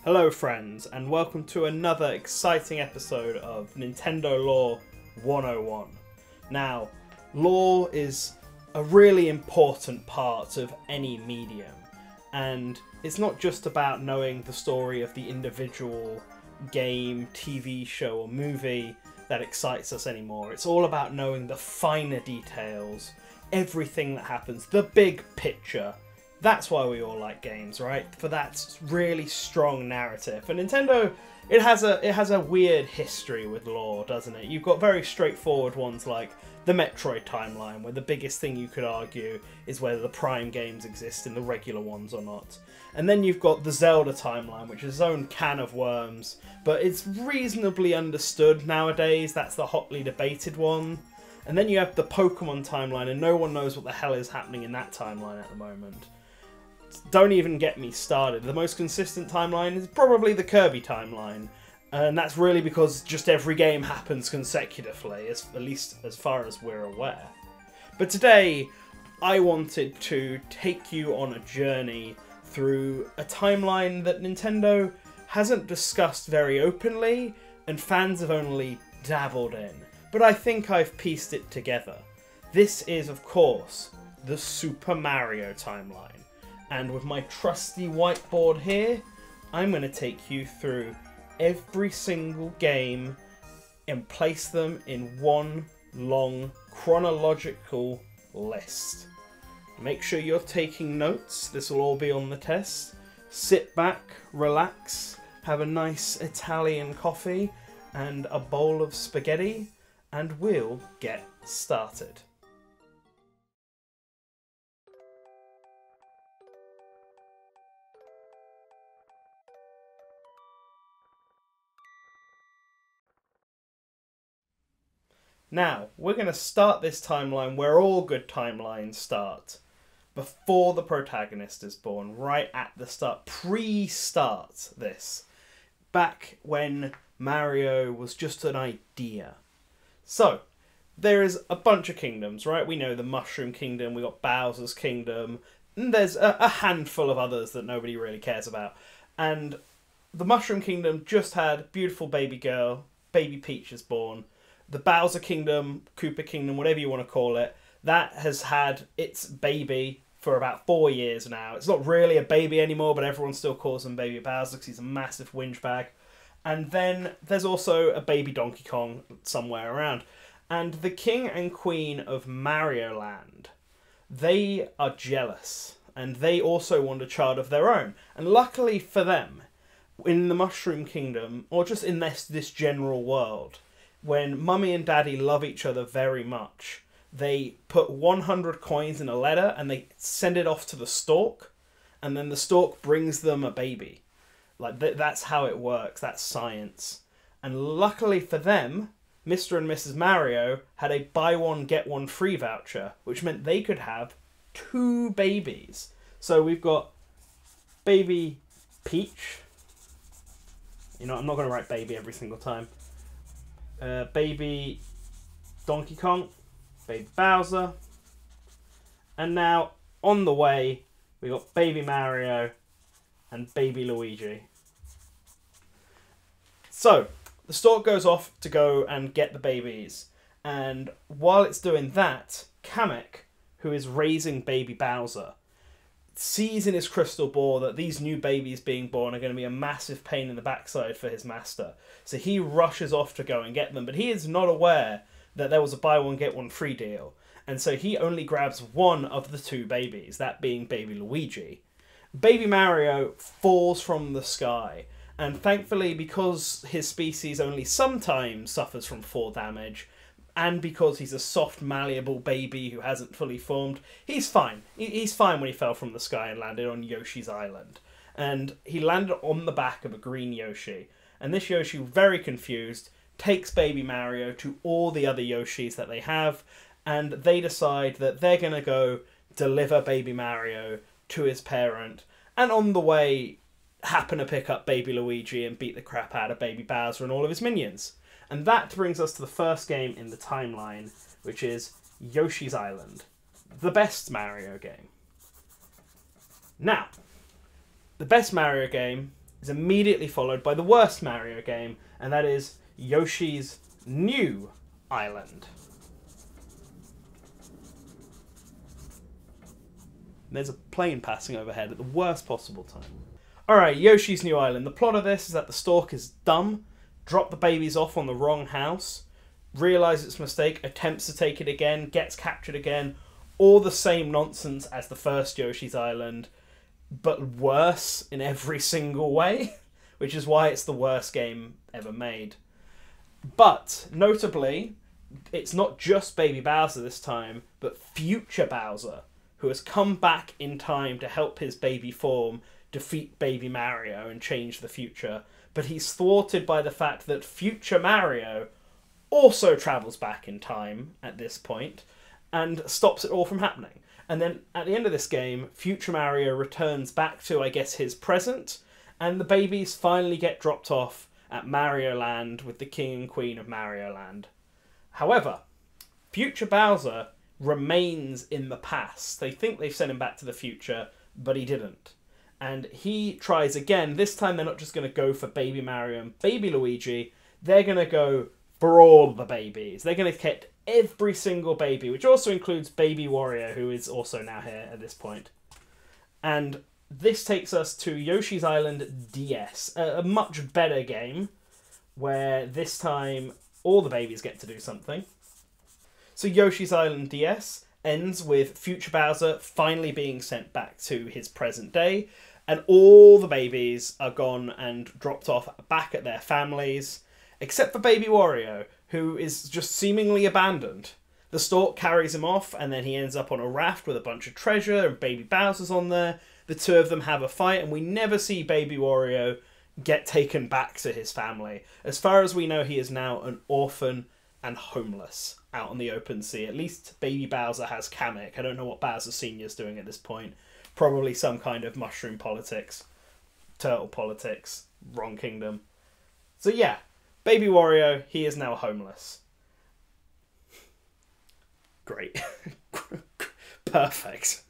Hello friends, and welcome to another exciting episode of Nintendo Lore 101. Now, lore is a really important part of any medium, and it's not just about knowing the story of the individual game, TV show or movie that excites us anymore. It's all about knowing the finer details, everything that happens, the big picture. That's why we all like games, right? For that really strong narrative. And Nintendo, it has a weird history with lore, doesn't it? You've got very straightforward ones like the Metroid timeline, where the biggest thing you could argue is whether the Prime games exist in the regular ones or not. And then you've got the Zelda timeline, which is its own can of worms, but it's reasonably understood nowadays. That's the hotly debated one. And then you have the Pokemon timeline, and no one knows what the hell is happening in that timeline at the moment. Don't even get me started. The most consistent timeline is probably the Kirby timeline, and that's really because just every game happens consecutively, at least as far as we're aware. But today, I wanted to take you on a journey through a timeline that Nintendo hasn't discussed very openly, and fans have only dabbled in. But I think I've pieced it together. This is, of course, the Super Mario timeline. And with my trusty whiteboard here, I'm going to take you through every single game and place them in one long chronological list. Make sure you're taking notes. This will all be on the test. Sit back, relax, have a nice Italian coffee and a bowl of spaghetti, and we'll get started. Now, we're going to start this timeline where all good timelines start. Before the protagonist is born, right at the start, pre-start this. Back when Mario was just an idea. So, there is a bunch of kingdoms, right? We know the Mushroom Kingdom, we got Bowser's Kingdom, and there's a handful of others that nobody really cares about. And the Mushroom Kingdom just had beautiful baby girl, baby Peach is born. The Bowser Kingdom, Koopa Kingdom, whatever you want to call it, that has had its baby for about 4 years now. It's not really a baby anymore, but everyone still calls him Baby Bowser because he's a massive whinge bag. And then there's also a baby Donkey Kong somewhere around. And the King and Queen of Mario Land, they are jealous. And they also want a child of their own. And luckily for them, in the Mushroom Kingdom, or just in this general world, when Mummy and Daddy love each other very much, they put 100 coins in a letter and they send it off to the stork, and then the stork brings them a baby. Like, that's how it works. That's science. And luckily for them, Mr. and Mrs. Mario had a buy one, get one free voucher, which meant they could have 2 babies. So we've got baby Peach. You know, I'm not going to write baby every single time. Baby Donkey Kong, baby Bowser, and now on the way we got baby Mario and baby Luigi. So the stork goes off to go and get the babies, and while it's doing that, Kamek, who is raising baby Bowser, sees in his crystal ball that these new babies being born are going to be a massive pain in the backside for his master. So he rushes off to go and get them, but he is not aware that there was a buy one get one free deal. And so he only grabs one of the 2 babies, that being baby Luigi. Baby Mario falls from the sky, and thankfully, because his species only sometimes suffers from fall damage, and because he's a soft, malleable baby who hasn't fully formed, he's fine. He's fine when he fell from the sky and landed on Yoshi's island. And he landed on the back of a green Yoshi. And this Yoshi, very confused, takes baby Mario to all the other Yoshis that they have, and they decide that they're going to go deliver baby Mario to his parent, and on the way happen to pick up baby Luigi and beat the crap out of baby Bowser and all of his minions. And that brings us to the first game in the timeline, which is Yoshi's Island, the best Mario game. Now, the best Mario game is immediately followed by the worst Mario game, and that is Yoshi's New Island. There's a plane passing overhead at the worst possible time. Alright, Yoshi's New Island. The plot of this is that the stork is dumb, dropped the babies off on the wrong house, realises its mistake, attempts to take it again, gets captured again. All the same nonsense as the first Yoshi's Island, but worse in every single way, which is why it's the worst game ever made. But, notably, it's not just Baby Bowser this time, but future Bowser, who has come back in time to help his baby form defeat Baby Mario and change the future. But he's thwarted by the fact that future Mario also travels back in time at this point and stops it all from happening. And then at the end of this game, future Mario returns back to, I guess, his present, and the babies finally get dropped off at Mario Land with the King and Queen of Mario Land. However, future Bowser remains in the past. They think they've sent him back to the future, but he didn't. And he tries again. This time they're not just going to go for Baby Mario and Baby Luigi. They're going to go for all the babies. They're going to get every single baby, which also includes Baby Wario, who is also now here at this point. And this takes us to Yoshi's Island DS, a much better game, where this time all the babies get to do something. So Yoshi's Island DS ends with future Bowser finally being sent back to his present day, and all the babies are gone and dropped off back at their families, except for Baby Wario, who is just seemingly abandoned. The stork carries him off, and then he ends up on a raft with a bunch of treasure, and Baby Bowser's on there. The two of them have a fight, and we never see Baby Wario get taken back to his family. As far as we know, he is now an orphan and homeless out on the open sea. At least Baby Bowser has Kamek. I don't know what Bowser Sr.'s doing at this point. Probably some kind of mushroom politics. Turtle politics. Wrong kingdom. So yeah, Baby Wario, he is now homeless. Great. Perfect.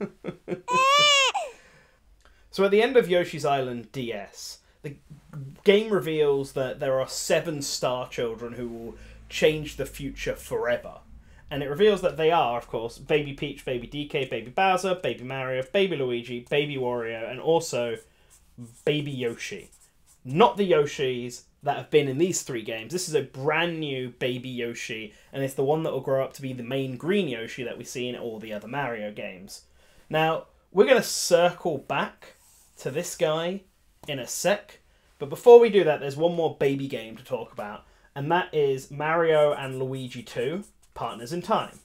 So at the end of Yoshi's Island DS, the game reveals that there are 7 star children who will change the future forever. And it reveals that they are, of course, Baby Peach, Baby DK, Baby Bowser, Baby Mario, Baby Luigi, Baby Wario, and also Baby Yoshi. Not the Yoshis that have been in these 3 games. This is a brand new Baby Yoshi, and it's the one that will grow up to be the main green Yoshi that we see in all the other Mario games. Now, we're going to circle back to this guy in a sec, but before we do that, there's one more baby game to talk about, and that is Mario and Luigi 2, Partners in Time.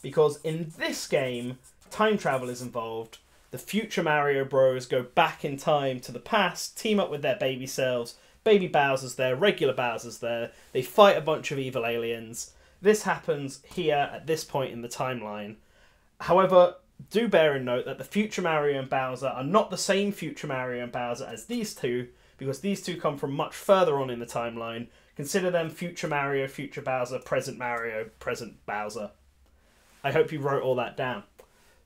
Because in this game, time travel is involved. The future Mario Bros go back in time to the past, team up with their baby selves. Baby Bowser's there, regular Bowser's there. They fight a bunch of evil aliens. This happens here at this point in the timeline. However, do bear in note that the future Mario and Bowser are not the same future Mario and Bowser as these two, because these two come from much further on in the timeline. Consider them future Mario, future Bowser, present Mario, present Bowser. I hope you wrote all that down.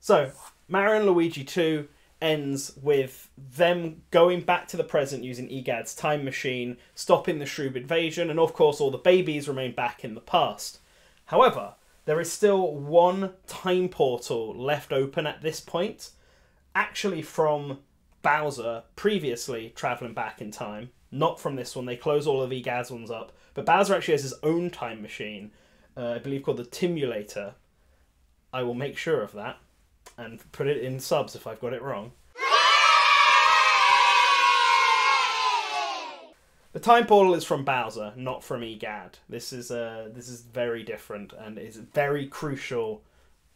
So, Mario and Luigi 2 ends with them going back to the present using EGAD's time machine, stopping the Shroob invasion, and of course all the babies remain back in the past. However, there is still one time portal left open at this point, actually from Bowser previously travelling back in time. Not from this one, they close all of EGAD's ones up, but Bowser actually has his own time machine, I believe called the Timulator. I will make sure of that and put it in subs if I've got it wrong. The time portal is from Bowser, not from EGAD. This is very different and is very crucial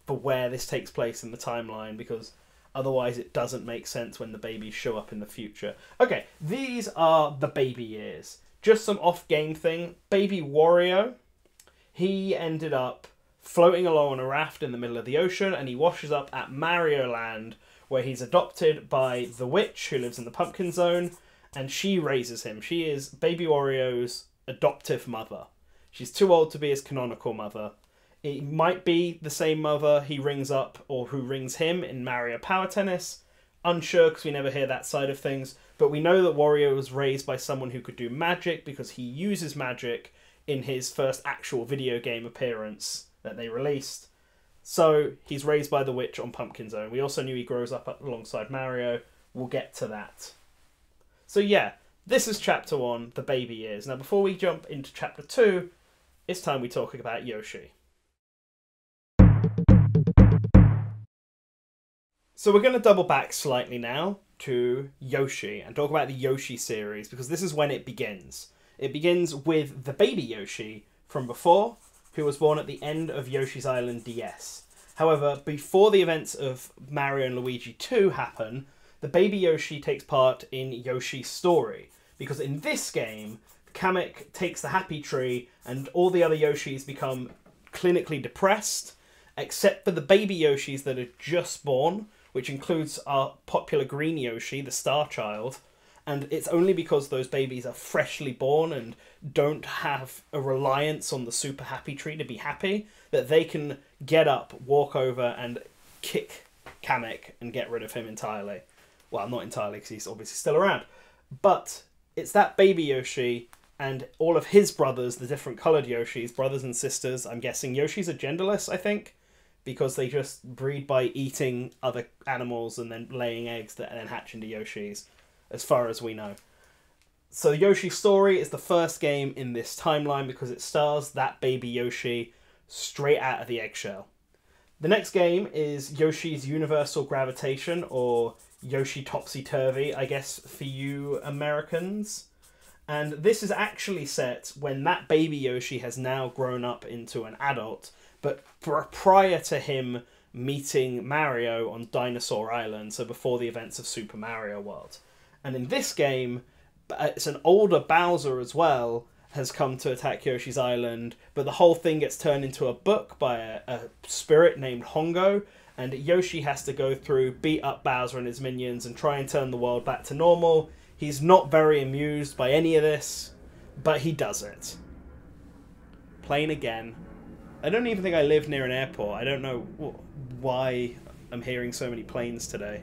for where this takes place in the timeline, because otherwise it doesn't make sense when the babies show up in the future. Okay, these are the baby years. Just some off-game thing. Baby Wario, he ended up floating along on a raft in the middle of the ocean, and he washes up at Mario Land, where he's adopted by the witch who lives in the Pumpkin Zone, and she raises him. She is Baby Wario's adoptive mother. She's too old to be his canonical mother. It might be the same mother he rings up, or who rings him in Mario Power Tennis. Unsure, because we never hear that side of things. But we know that Wario was raised by someone who could do magic because he uses magic in his first actual video game appearance that they released. So he's raised by the witch on Pumpkin Zone. We also knew he grows up alongside Mario. We'll get to that. So yeah, this is Chapter 1, the baby years. Now before we jump into Chapter 2, it's time we talk about Yoshi. So we're going to double back slightly now to Yoshi and talk about the Yoshi series, because this is when it begins. It begins with the baby Yoshi from before, who was born at the end of Yoshi's Island DS. However, before the events of Mario and Luigi 2 happen, the baby Yoshi takes part in Yoshi's story, because in this game, Kamek takes the happy tree and all the other Yoshis become clinically depressed, except for the baby Yoshis that are just born, which includes our popular green Yoshi, the Star Child, and it's only because those babies are freshly born and don't have a reliance on the super happy tree to be happy that they can get up, walk over, and kick Kamek and get rid of him entirely. Well, not entirely, because he's obviously still around. But it's that baby Yoshi and all of his brothers, the different coloured Yoshis, brothers and sisters. I'm guessing Yoshis are genderless, I think, because they just breed by eating other animals and then laying eggs that then hatch into Yoshis, as far as we know. So Yoshi's Story is the first game in this timeline because it stars that baby Yoshi straight out of the eggshell. The next game is Yoshi's Universal Gravitation, or Yoshi Topsy-Turvy, I guess, for you Americans. And this is actually set when that baby Yoshi has now grown up into an adult, but prior to him meeting Mario on Dinosaur Island, so before the events of Super Mario World. And in this game, it's an older Bowser as well, has come to attack Yoshi's Island, but the whole thing gets turned into a book by a spirit named Hongo, and Yoshi has to go through, beat up Bowser and his minions, and try and turn the world back to normal. He's not very amused by any of this, but he does it. Plane again. I don't even think I live near an airport. I don't know why I'm hearing so many planes today.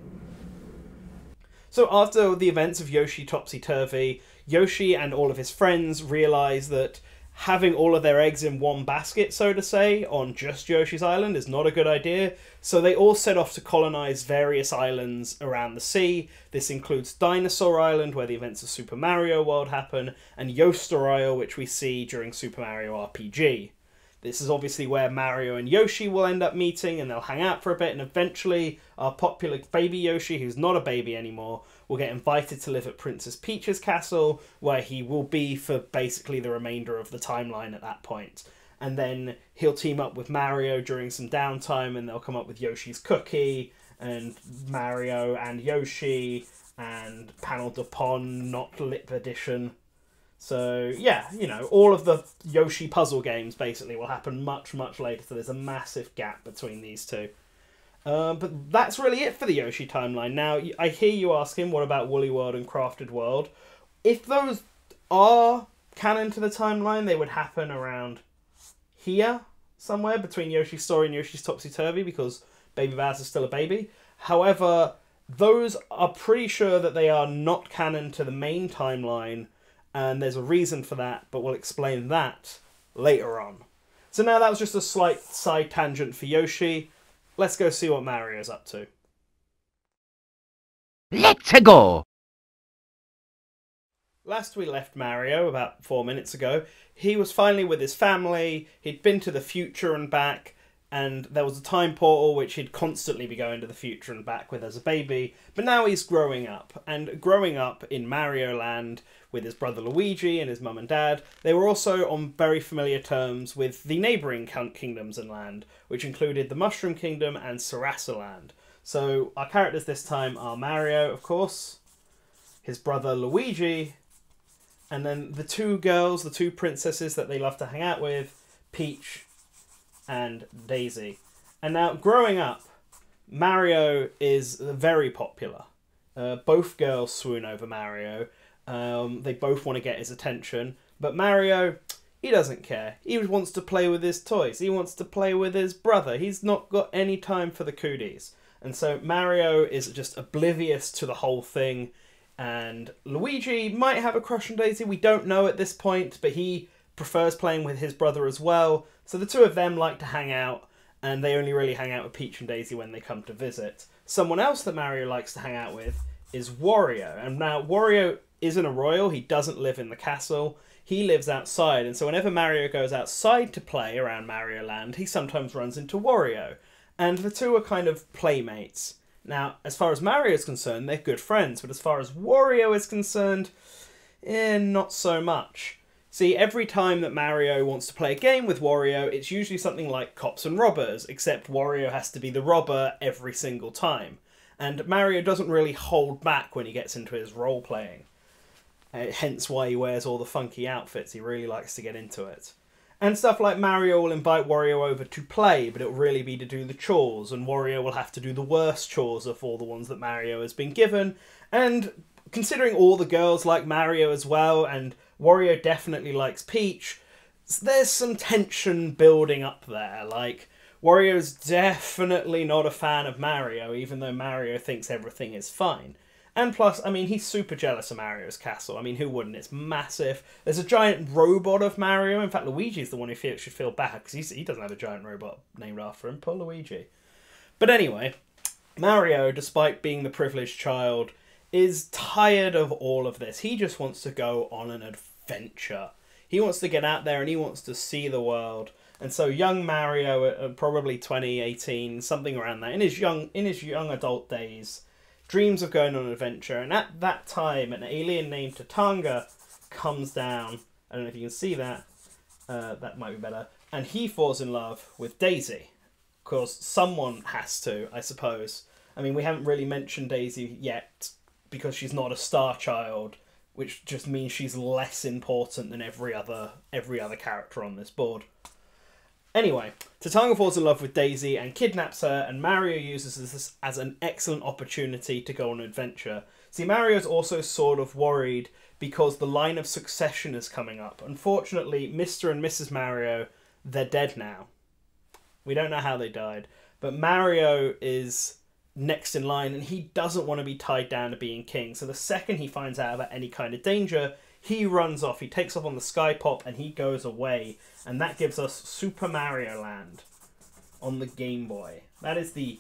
So after the events of Yoshi Topsy-Turvy, Yoshi and all of his friends realise that having all of their eggs in one basket, so to say, on just Yoshi's Island is not a good idea. So they all set off to colonise various islands around the sea. This includes Dinosaur Island, where the events of Super Mario World happen, and Yoster Isle, which we see during Super Mario RPG. This is obviously where Mario and Yoshi will end up meeting, and they'll hang out for a bit, and eventually our popular baby Yoshi, who's not a baby anymore, will get invited to live at Princess Peach's castle, where he will be for basically the remainder of the timeline at that point. And then he'll team up with Mario during some downtime, and they'll come up with Yoshi's Cookie, and Mario and Yoshi, and Panel de Pon, not Lip Edition. So, yeah, you know, all of the Yoshi puzzle games basically will happen much, much later, so there's a massive gap between these two. But that's really it for the Yoshi timeline. Now, I hear you asking, what about Woolly World and Crafted World? If those are canon to the timeline, they would happen around here, somewhere, between Yoshi's Story and Yoshi's Topsy-Turvy, because Baby Bowser's still a baby. However, those are pretty sure that they are not canon to the main timeline, and there's a reason for that, but we'll explain that later on. So now that was just a slight side tangent for Yoshi. Let's go see what Mario's up to. Let's go! Last we left Mario, about 4 minutes ago, he was finally with his family, he'd been to the future and back, and there was a time portal which he'd constantly be going to the future and back with as a baby, but now he's growing up, and growing up in Mario Land with his brother Luigi and his mum and dad, they were also on very familiar terms with the neighbouring kingdoms and land, which included the Mushroom Kingdom and Sarasa Land. So our characters this time are Mario, of course, his brother Luigi, and then the two girls, the two princesses that they love to hang out with, Peach and Daisy. And now, growing up, Mario is very popular. Both girls swoon over Mario. They both want to get his attention. But Mario, he doesn't care. He wants to play with his toys. He wants to play with his brother. He's not got any time for the cooties. And so Mario is just oblivious to the whole thing. And Luigi might have a crush on Daisy, we don't know at this point, but he prefers playing with his brother as well. So the two of them like to hang out, and they only really hang out with Peach and Daisy when they come to visit. Someone else that Mario likes to hang out with is Wario. And now Wario isn't a royal, he doesn't live in the castle, he lives outside. And so whenever Mario goes outside to play around Mario Land, he sometimes runs into Wario. And the two are kind of playmates. Now, as far as Mario is concerned, they're good friends, but as far as Wario is concerned, not so much. See, every time that Mario wants to play a game with Wario, it's usually something like Cops and Robbers, except Wario has to be the robber every single time. And Mario doesn't really hold back when he gets into his role-playing. Hence why he wears all the funky outfits, he really likes to get into it. And stuff like Mario will invite Wario over to play, but it'll really be to do the chores, and Wario will have to do the worst chores of all the ones that Mario has been given. And considering all the girls like Mario as well, and Wario definitely likes Peach, there's some tension building up there. Like, Wario's definitely not a fan of Mario, even though Mario thinks everything is fine. And plus, I mean, he's super jealous of Mario's castle. I mean, who wouldn't? It's massive. There's a giant robot of Mario. In fact, Luigi's the one who should feel bad, because he doesn't have a giant robot named after him. Poor Luigi. But anyway, Mario, despite being the privileged child, is tired of all of this. He just wants to go on an adventure. He wants to get out there and he wants to see the world. And so young Mario, probably 20, 18, something around that, in his young adult days, dreams of going on an adventure. And at that time, an alien named Tatanga comes down. I don't know if you can see that. That might be better. And he falls in love with Daisy. Of course, someone has to, I suppose. I mean, we haven't really mentioned Daisy yet because she's not a star child, which just means she's less important than every other character on this board. Anyway, Tatanga falls in love with Daisy and kidnaps her, and Mario uses this as an excellent opportunity to go on an adventure. See, Mario's also sort of worried because the line of succession is coming up. Unfortunately, Mr. and Mrs. Mario, they're dead now. We don't know how they died, but Mario is next in line, and he doesn't want to be tied down to being king. So the second he finds out about any kind of danger, he runs off. He takes off on the Sky Pop and he goes away. And that gives us Super Mario Land on the Game Boy. That is the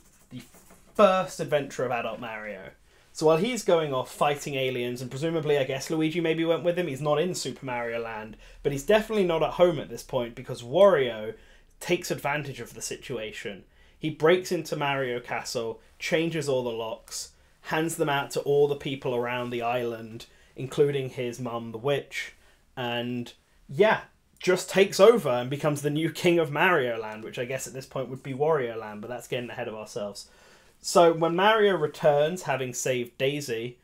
first adventure of adult Mario. So while he's going off fighting aliens, and presumably, I guess, Luigi maybe went with him, he's not in Super Mario Land, but he's definitely not at home at this point because Wario takes advantage of the situation. He breaks into Mario Castle, changes all the locks, hands them out to all the people around the island, including his mum, the witch, and yeah, just takes over and becomes the new king of Mario Land, which I guess at this point would be Wario Land, but that's getting ahead of ourselves. So when Mario returns, having saved Daisy,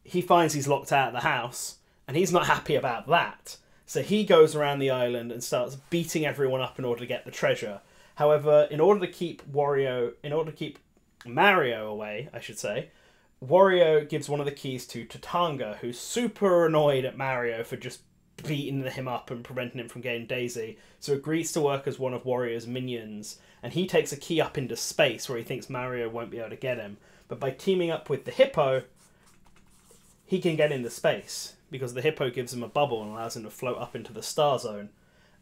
he finds he's locked out of the house, and he's not happy about that. So he goes around the island and starts beating everyone up in order to get the treasure. However, in order to keep Mario away, I should say, Wario gives one of the keys to Tatanga, who's super annoyed at Mario for just beating him up and preventing him from getting Daisy, so agrees to work as one of Wario's minions, and he takes a key up into space where he thinks Mario won't be able to get him. But by teaming up with the hippo, he can get into space, because the hippo gives him a bubble and allows him to float up into the star zone.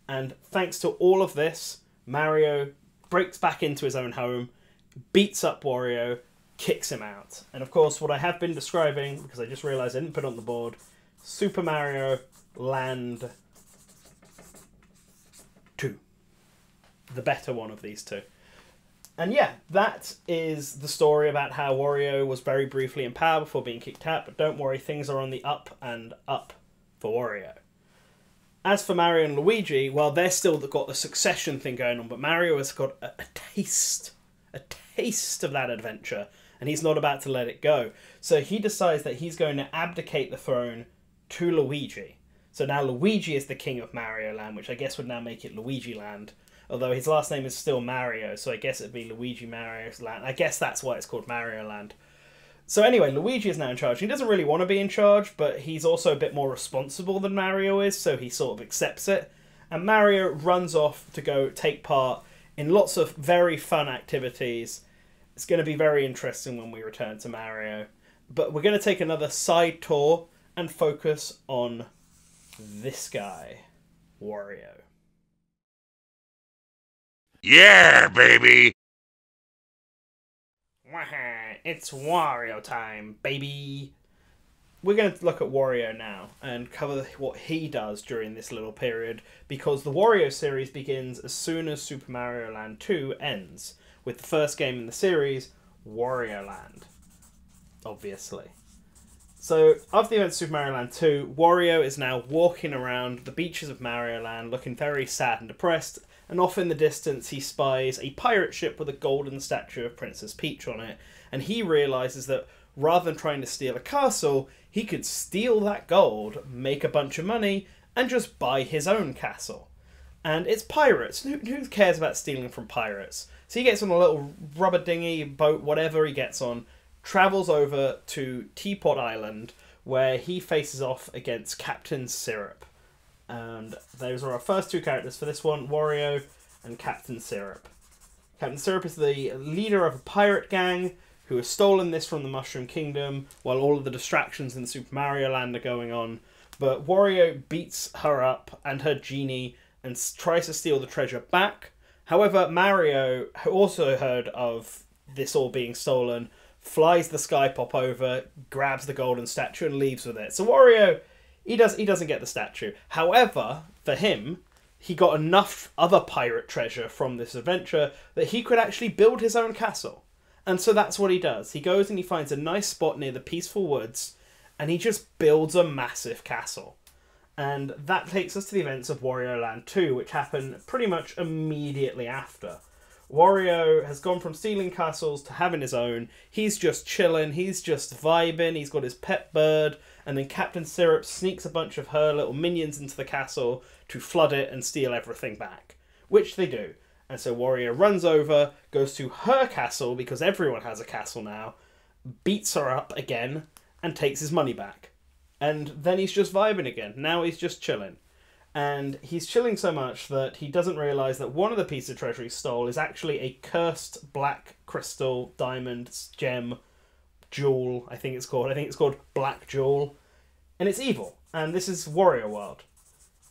And thanks to all of this, Mario breaks back into his own home, beats up Wario, kicks him out. And of course, what I have been describing, because I just realised I didn't put it on the board, Super Mario Land 2. The better one of these two. And yeah, that is the story about how Wario was very briefly in power before being kicked out, but don't worry, things are on the up and up for Wario. As for Mario and Luigi, well, they're still got the succession thing going on, but Mario has got a taste of that adventure, and he's not about to let it go. So he decides that he's going to abdicate the throne to Luigi. So now Luigi is the king of Mario Land, which I guess would now make it Luigi Land. Although his last name is still Mario, so I guess it'd be Luigi Mario's Land. I guess that's why it's called Mario Land. So anyway, Luigi is now in charge. He doesn't really want to be in charge, but he's also a bit more responsible than Mario is, so he sort of accepts it. And Mario runs off to go take part in lots of very fun activities. It's going to be very interesting when we return to Mario. But we're going to take another side tour and focus on this guy, Wario. Yeah, baby! It's Wario time, baby! We're going to look at Wario now and cover what he does during this little period, because the Wario series begins as soon as Super Mario Land 2 ends, with the first game in the series, Wario Land. Obviously. So, after the events of Super Mario Land 2, Wario is now walking around the beaches of Mario Land looking very sad and depressed, and off in the distance he spies a pirate ship with a golden statue of Princess Peach on it, and he realises that rather than trying to steal a castle, he could steal that gold, make a bunch of money, and just buy his own castle. And it's pirates. Who cares about stealing from pirates? So he gets on a little rubber dinghy, boat, whatever he gets on, travels over to Teapot Island, where he faces off against Captain Syrup. And those are our first two characters for this one, Wario and Captain Syrup. Captain Syrup is the leader of a pirate gang who has stolen this from the Mushroom Kingdom while all of the distractions in Super Mario Land are going on. But Wario beats her up and her genie and tries to steal the treasure back. However, Mario, who also heard of this all being stolen, flies the sky pop over, grabs the golden statue and leaves with it. So Wario, he doesn't get the statue. However, for him, he got enough other pirate treasure from this adventure that he could actually build his own castle. And so that's what he does. He goes and he finds a nice spot near the peaceful woods and he just builds a massive castle. And that takes us to the events of Wario Land 2, which happen pretty much immediately after. Wario has gone from stealing castles to having his own. He's just chilling, he's just vibing, he's got his pet bird, and then Captain Syrup sneaks a bunch of her little minions into the castle to flood it and steal everything back. Which they do. And so Wario runs over, goes to her castle, because everyone has a castle now, beats her up again, and takes his money back. And then he's just vibing again. Now he's just chilling. And he's chilling so much that he doesn't realise that one of the pieces of treasure he stole is actually a cursed black crystal, diamond, gem, jewel, I think it's called. I think it's called Black Jewel. And it's evil. And this is Wario World.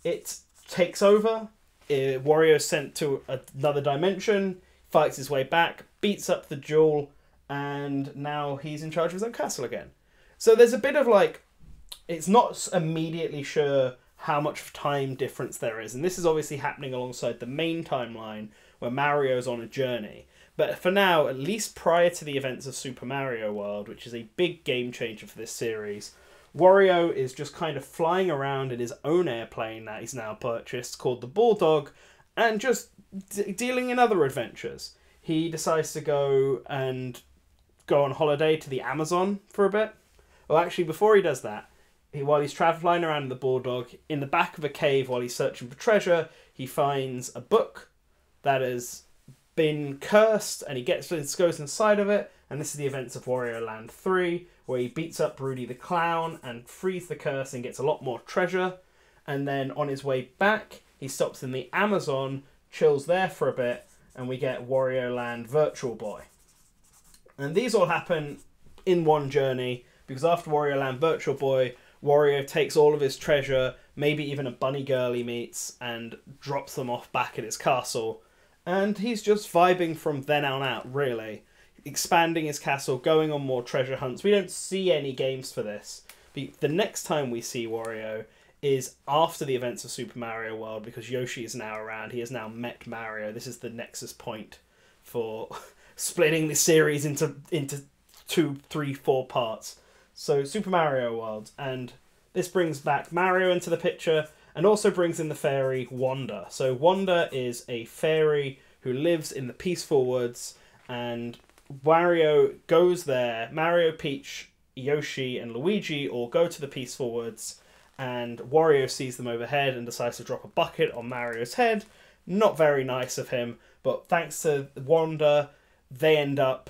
It takes over. Wario is sent to another dimension, fights his way back, beats up the jewel, and now he's in charge of his own castle again. So there's a bit of like, it's not immediately sure how much of time difference there is, and this is obviously happening alongside the main timeline where Mario's on a journey. But for now, at least prior to the events of Super Mario World, which is a big game changer for this series, Wario is just kind of flying around in his own airplane that he's now purchased, called the Bulldog, and just dealing in other adventures. He decides to go on holiday to the Amazon for a bit. Well, actually, before he does that, while he's flying around in the Bulldog, in the back of a cave while he's searching for treasure, he finds a book that has been cursed, and he goes inside of it, and this is the events of Wario Land 3, where he beats up Rudy the Clown and frees the curse and gets a lot more treasure. And then on his way back, he stops in the Amazon, chills there for a bit, and we get Wario Land Virtual Boy. And these all happen in one journey, because after Wario Land Virtual Boy, Wario takes all of his treasure, maybe even a bunny girl he meets, and drops them off back at his castle. And he's just vibing from then on out, really. Expanding his castle, going on more treasure hunts. We don't see any games for this. But the next time we see Wario is after the events of Super Mario World, because Yoshi is now around. He has now met Mario. This is the nexus point for splitting the series into 2, 3, 4 parts. So Super Mario World, and this brings back Mario into the picture, and also brings in the fairy Wanda. So Wanda is a fairy who lives in the peaceful woods, and Wario goes there. Mario, Peach, Yoshi, and Luigi all go to the peaceful woods, and Wario sees them overhead and decides to drop a bucket on Mario's head. Not very nice of him, but thanks to Wanda, they end up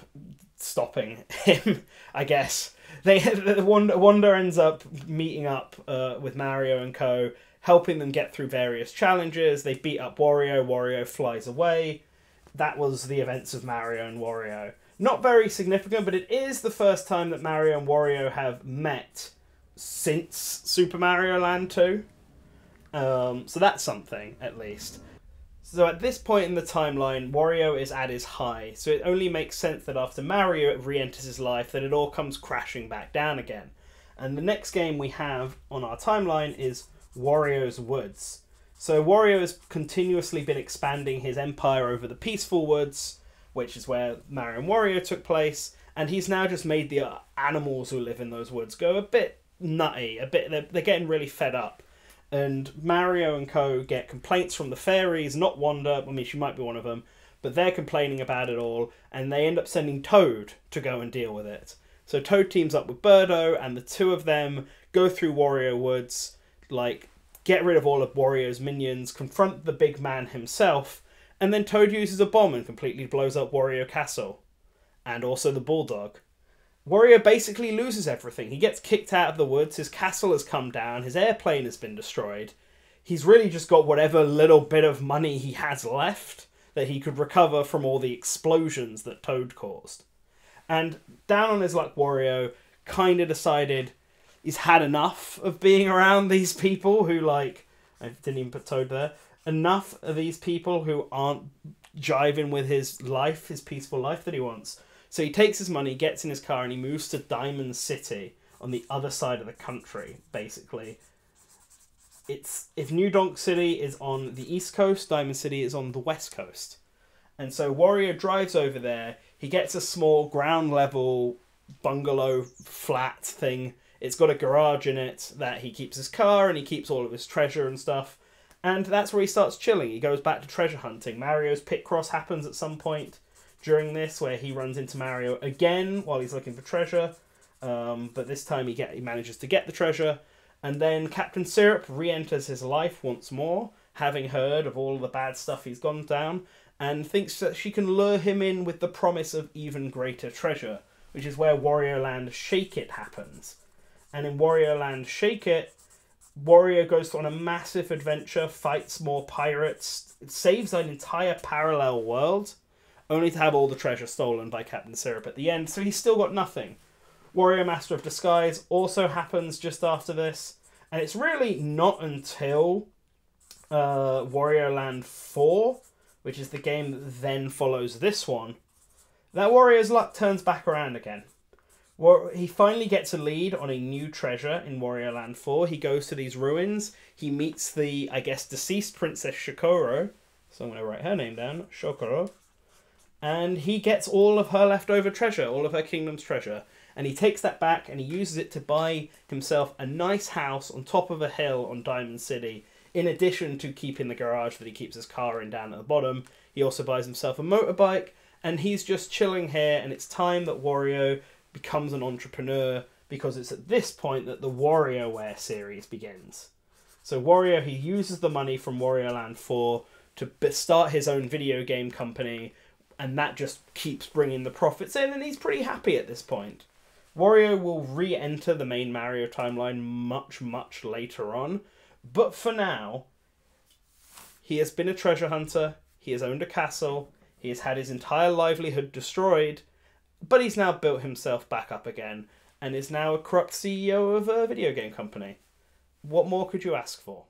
stopping him, I guess. Wanda ends up meeting up with Mario and co, helping them get through various challenges. They beat up Wario. Wario flies away. That was the events of Mario and Wario. Not very significant, but it is the first time that Mario and Wario have met since Super Mario Land 2. So that's something, at least. So at this point in the timeline, Wario is at his high, so it only makes sense that after Mario re-enters his life, that it all comes crashing back down again. And the next game we have on our timeline is Wario's Woods. So Wario has continuously been expanding his empire over the Peaceful Woods, which is where Mario and Wario took place, and he's now just made the animals who live in those woods go a bit nutty, they're getting really fed up. And Mario and co get complaints from the fairies, not Wanda, I mean she might be one of them, but they're complaining about it all, and they end up sending Toad to go and deal with it. So Toad teams up with Birdo, and the two of them go through Wario Woods, like, get rid of all of Wario's minions, confront the big man himself, and then Toad uses a bomb and completely blows up Wario Castle. And also the Bulldog. Wario basically loses everything. He gets kicked out of the woods, his castle has come down, his airplane has been destroyed. He's really just got whatever little bit of money he has left that he could recover from all the explosions that Toad caused. And down on his luck, Wario kind of decided he's had enough of being around these people who, like, I didn't even put Toad there, enough of these people who aren't jiving with his life, his peaceful life that he wants. So he takes his money, gets in his car, and he moves to Diamond City on the other side of the country, basically. If New Donk City is on the east coast, Diamond City is on the west coast. And so Wario drives over there, he gets a small ground level bungalow flat thing. It's got a garage in it that he keeps his car and he keeps all of his treasure and stuff. And that's where he starts chilling. He goes back to treasure hunting. Mario's Picross happens at some point during this, where he runs into Mario again while he's looking for treasure. But this time he manages to get the treasure. And then Captain Syrup re-enters his life once more, having heard of all the bad stuff he's gone down, and thinks that she can lure him in with the promise of even greater treasure, which is where Wario Land Shake It happens. And in Wario Land Shake It, Wario goes on a massive adventure, fights more pirates, saves an entire parallel world, only to have all the treasure stolen by Captain Syrup at the end, so he's still got nothing. Wario Master of Disguise also happens just after this, and it's really not until Wario Land 4, which is the game that then follows this one, that Wario's luck turns back around again. He finally gets a lead on a new treasure in Wario Land 4. He goes to these ruins, he meets the, I guess, deceased Princess Shokoro, so I'm going to write her name down, Shokoro, and he gets all of her leftover treasure, all of her kingdom's treasure. And he takes that back and he uses it to buy himself a nice house on top of a hill on Diamond City, in addition to keeping the garage that he keeps his car in down at the bottom. He also buys himself a motorbike, and he's just chilling here, and it's time that Wario becomes an entrepreneur, because it's at this point that the WarioWare series begins. So Wario, he uses the money from Wario Land 4 to start his own video game company, and that just keeps bringing the profits in, and he's pretty happy at this point. Wario will re-enter the main Mario timeline much, much later on, but for now, he has been a treasure hunter, he has owned a castle, he has had his entire livelihood destroyed, but he's now built himself back up again, and is now a corrupt CEO of a video game company. What more could you ask for?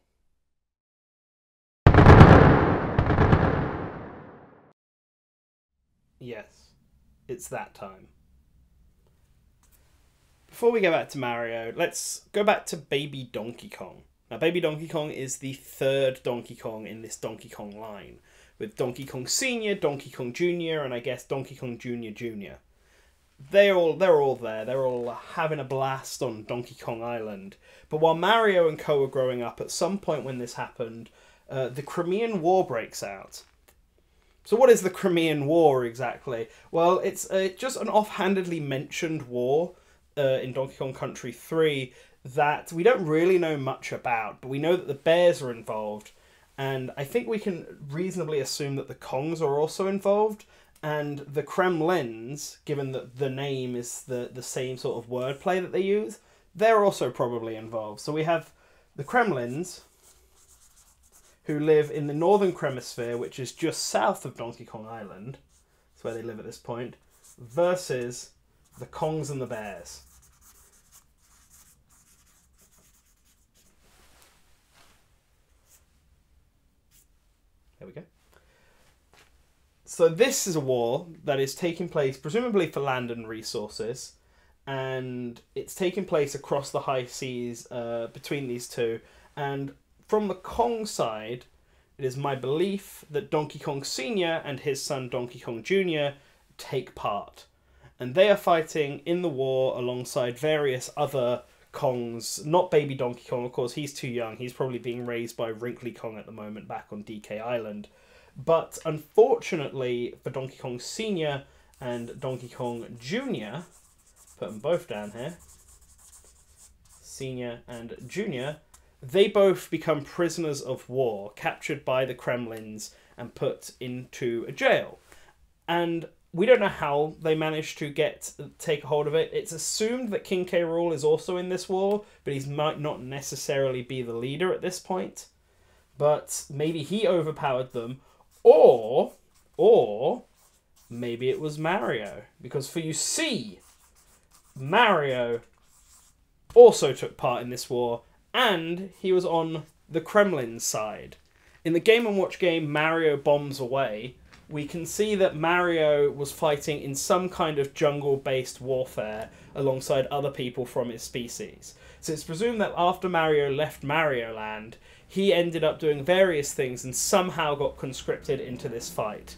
Yes, it's that time. Before we go back to Mario, let's go back to Baby Donkey Kong. Now, Baby Donkey Kong is the third Donkey Kong in this Donkey Kong line, with Donkey Kong Sr., Donkey Kong Jr., and I guess Donkey Kong Jr. Jr. They're all there. They're all having a blast on Donkey Kong Island. But while Mario and co were growing up, at some point when this happened, the Crimean War breaks out. So what is the Crimean War exactly? Well, it's just an offhandedly mentioned war in Donkey Kong Country 3 that we don't really know much about, but we know that the bears are involved, and I think we can reasonably assume that the Kongs are also involved, and the Kremlins, given that the name is the same sort of wordplay that they use, they're also probably involved. So we have the Kremlins, who live in the northern Cremisphere, which is just south of Donkey Kong Island. That's where they live at this point. versus the Kongs and the Bears. There we go. So this is a war that is taking place presumably for land and resources, and it's taking place across the high seas between these two. And from the Kong side, it is my belief that Donkey Kong Sr. and his son Donkey Kong Jr. take part. And they are fighting in the war alongside various other Kongs. Not baby Donkey Kong, of course, he's too young. He's probably being raised by Wrinkly Kong at the moment back on DK Island. But unfortunately for Donkey Kong Sr. and Donkey Kong Jr., put them both down here, Sr. and Jr., they both become prisoners of war, captured by the Kremlins and put into a jail. And we don't know how they managed to take hold of it. It's assumed that King K. Rool is also in this war, but he might not necessarily be the leader at this point. But maybe he overpowered them, or maybe it was Mario. Because for you see, Mario also took part in this war, and he was on the Kremlin side. In the Game & Watch game Mario Bombs Away, we can see that Mario was fighting in some kind of jungle-based warfare alongside other people from his species. So it's presumed that after Mario left Mario Land, he ended up doing various things and somehow got conscripted into this fight.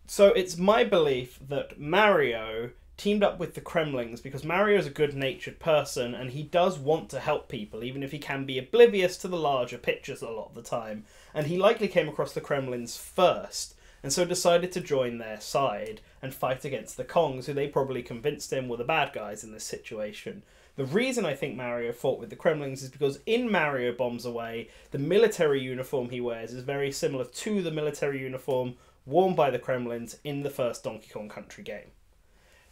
So it's my belief that Mario teamed up with the Kremlings because Mario is a good-natured person and he does want to help people, even if he can be oblivious to the larger pictures a lot of the time. And he likely came across the Kremlins first, and so decided to join their side and fight against the Kongs, who they probably convinced him were the bad guys in this situation. The reason I think Mario fought with the Kremlins is because in Mario Bombs Away, the military uniform he wears is very similar to the military uniform worn by the Kremlins in the first Donkey Kong Country game.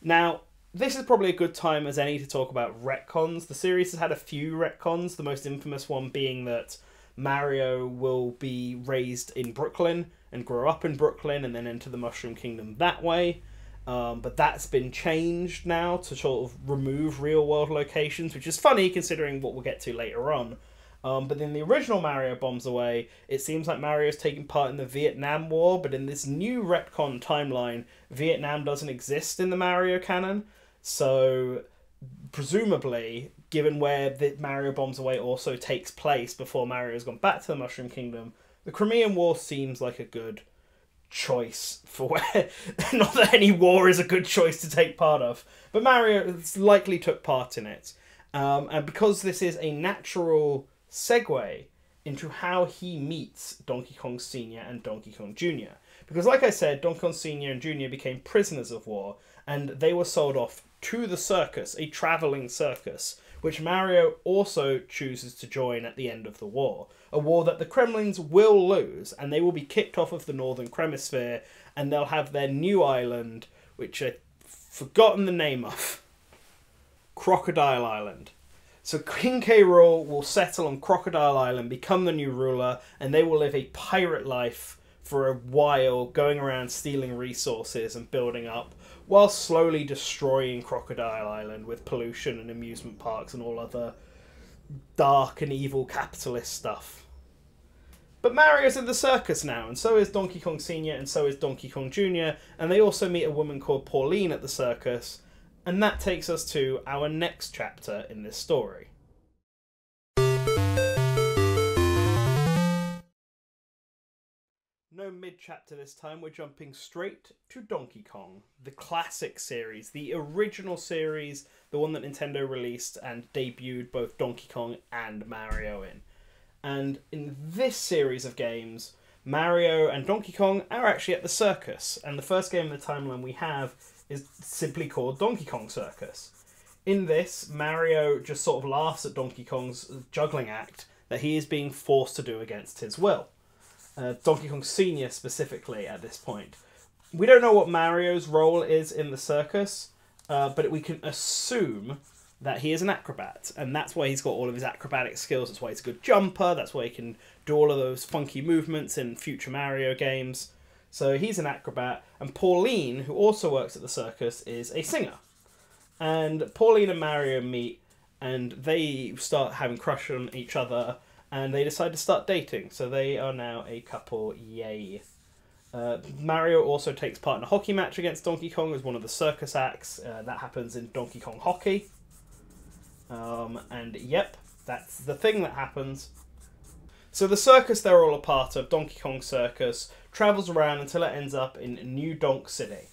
Now, this is probably a good time as any to talk about retcons. The series has had a few retcons, the most infamous one being that Mario will be raised in Brooklyn and grow up in Brooklyn and then enter the Mushroom Kingdom that way. But that's been changed now to sort of remove real-world locations, which is funny considering what we'll get to later on. But in the original Mario Bombs Away, it seems like Mario's taking part in the Vietnam War, but in this new retcon timeline, Vietnam doesn't exist in the Mario canon. So, presumably, given where the Mario Bombs Away also takes place before Mario's gone back to the Mushroom Kingdom, the Crimean War seems like a good choice for where... Not that any war is a good choice to take part of, but Mario likely took part in it. And because this is a natural segue into how he meets Donkey Kong Sr. and Donkey Kong Jr. Because like I said, Donkey Kong Sr. and Jr. became prisoners of war, and they were sold off to the circus, a travelling circus, which Mario also chooses to join at the end of the war. A war that the Kremlins will lose, and they will be kicked off of the Northern Cremisphere, and they'll have their new island, which I've forgotten the name of. Crocodile Island. So King K. Rool will settle on Crocodile Island, become the new ruler, and they will live a pirate life for a while, going around stealing resources and building up, while slowly destroying Crocodile Island with pollution and amusement parks and all other dark and evil capitalist stuff. But Mario's in the circus now, and so is Donkey Kong Sr. and so is Donkey Kong Jr., and they also meet a woman called Pauline at the circus. And that takes us to our next chapter in this story. No mid-chapter this time, we're jumping straight to Donkey Kong, the classic series, the original series, the one that Nintendo released and debuted both Donkey Kong and Mario in. And in this series of games, Mario and Donkey Kong are actually at the circus, and the first game in the timeline we have is simply called Donkey Kong Circus. In this, Mario just sort of laughs at Donkey Kong's juggling act that he is being forced to do against his will. Donkey Kong Sr. specifically at this point. We don't know what Mario's role is in the circus, but we can assume that he is an acrobat, and that's why he's got all of his acrobatic skills. That's why he's a good jumper, that's why he can do all of those funky movements in future Mario games. So he's an acrobat, and Pauline, who also works at the circus, is a singer. And Pauline and Mario meet, and they start having crush on each other, and they decide to start dating. So they are now a couple, yay. Mario also takes part in a hockey match against Donkey Kong as one of the circus acts. That happens in Donkey Kong Hockey. And yep, that's the thing that happens. So the circus they're all a part of, Donkey Kong Circus, travels around until it ends up in New Donk City.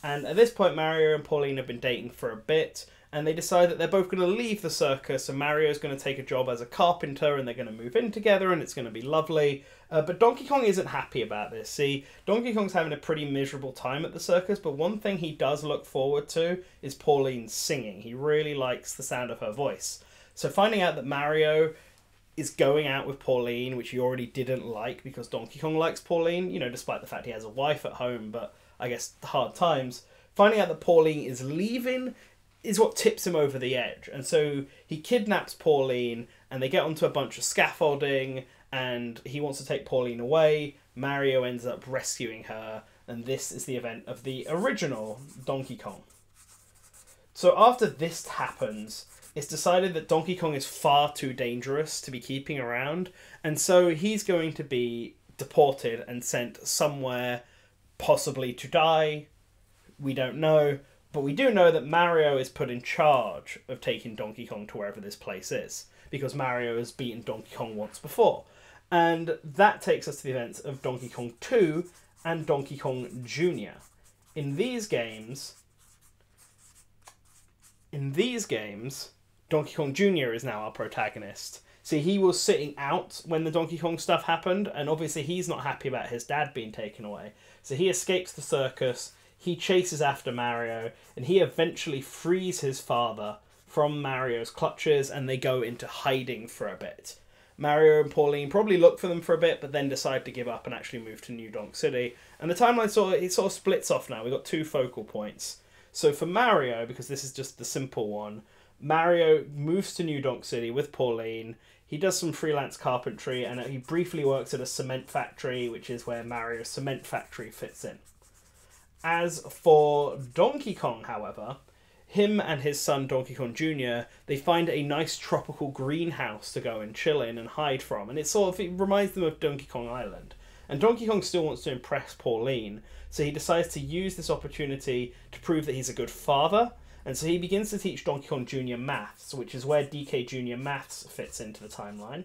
And at this point, Mario and Pauline have been dating for a bit, and they decide that they're both going to leave the circus, and Mario's going to take a job as a carpenter, and they're going to move in together, and it's going to be lovely. But Donkey Kong isn't happy about this. See, Donkey Kong's having a pretty miserable time at the circus, but one thing he does look forward to is Pauline singing. He really likes the sound of her voice. So finding out that Mario is going out with Pauline, which he already didn't like because Donkey Kong likes Pauline, you know, despite the fact he has a wife at home, but I guess hard times. Finding out that Pauline is leaving is what tips him over the edge. And so he kidnaps Pauline, and they get onto a bunch of scaffolding, and he wants to take Pauline away. Mario ends up rescuing her, and this is the event of the original Donkey Kong. So after this happens, it's decided that Donkey Kong is far too dangerous to be keeping around, and so he's going to be deported and sent somewhere, possibly to die. We don't know, but we do know that Mario is put in charge of taking Donkey Kong to wherever this place is, because Mario has beaten Donkey Kong once before. And that takes us to the events of Donkey Kong 2 and Donkey Kong Jr. In these games, Donkey Kong Jr. is now our protagonist. See, he was sitting out when the Donkey Kong stuff happened, and obviously he's not happy about his dad being taken away. So he escapes the circus, he chases after Mario, and he eventually frees his father from Mario's clutches, and they go into hiding for a bit. Mario and Pauline probably look for them for a bit, but then decide to give up and actually move to New Donk City. And the timeline sort of splits off now. We've got two focal points. So for Mario, because this is just the simple one, Mario moves to New Donk City with Pauline. He does some freelance carpentry, and he briefly works at a cement factory, which is where Mario's cement factory fits in. As for Donkey Kong, however, him and his son Donkey Kong Jr., they find a nice tropical greenhouse to go and chill in and hide from, and it reminds them of Donkey Kong Island. And Donkey Kong still wants to impress Pauline, so he decides to use this opportunity to prove that he's a good father, and so he begins to teach Donkey Kong Jr. maths, which is where DK Jr. maths fits into the timeline.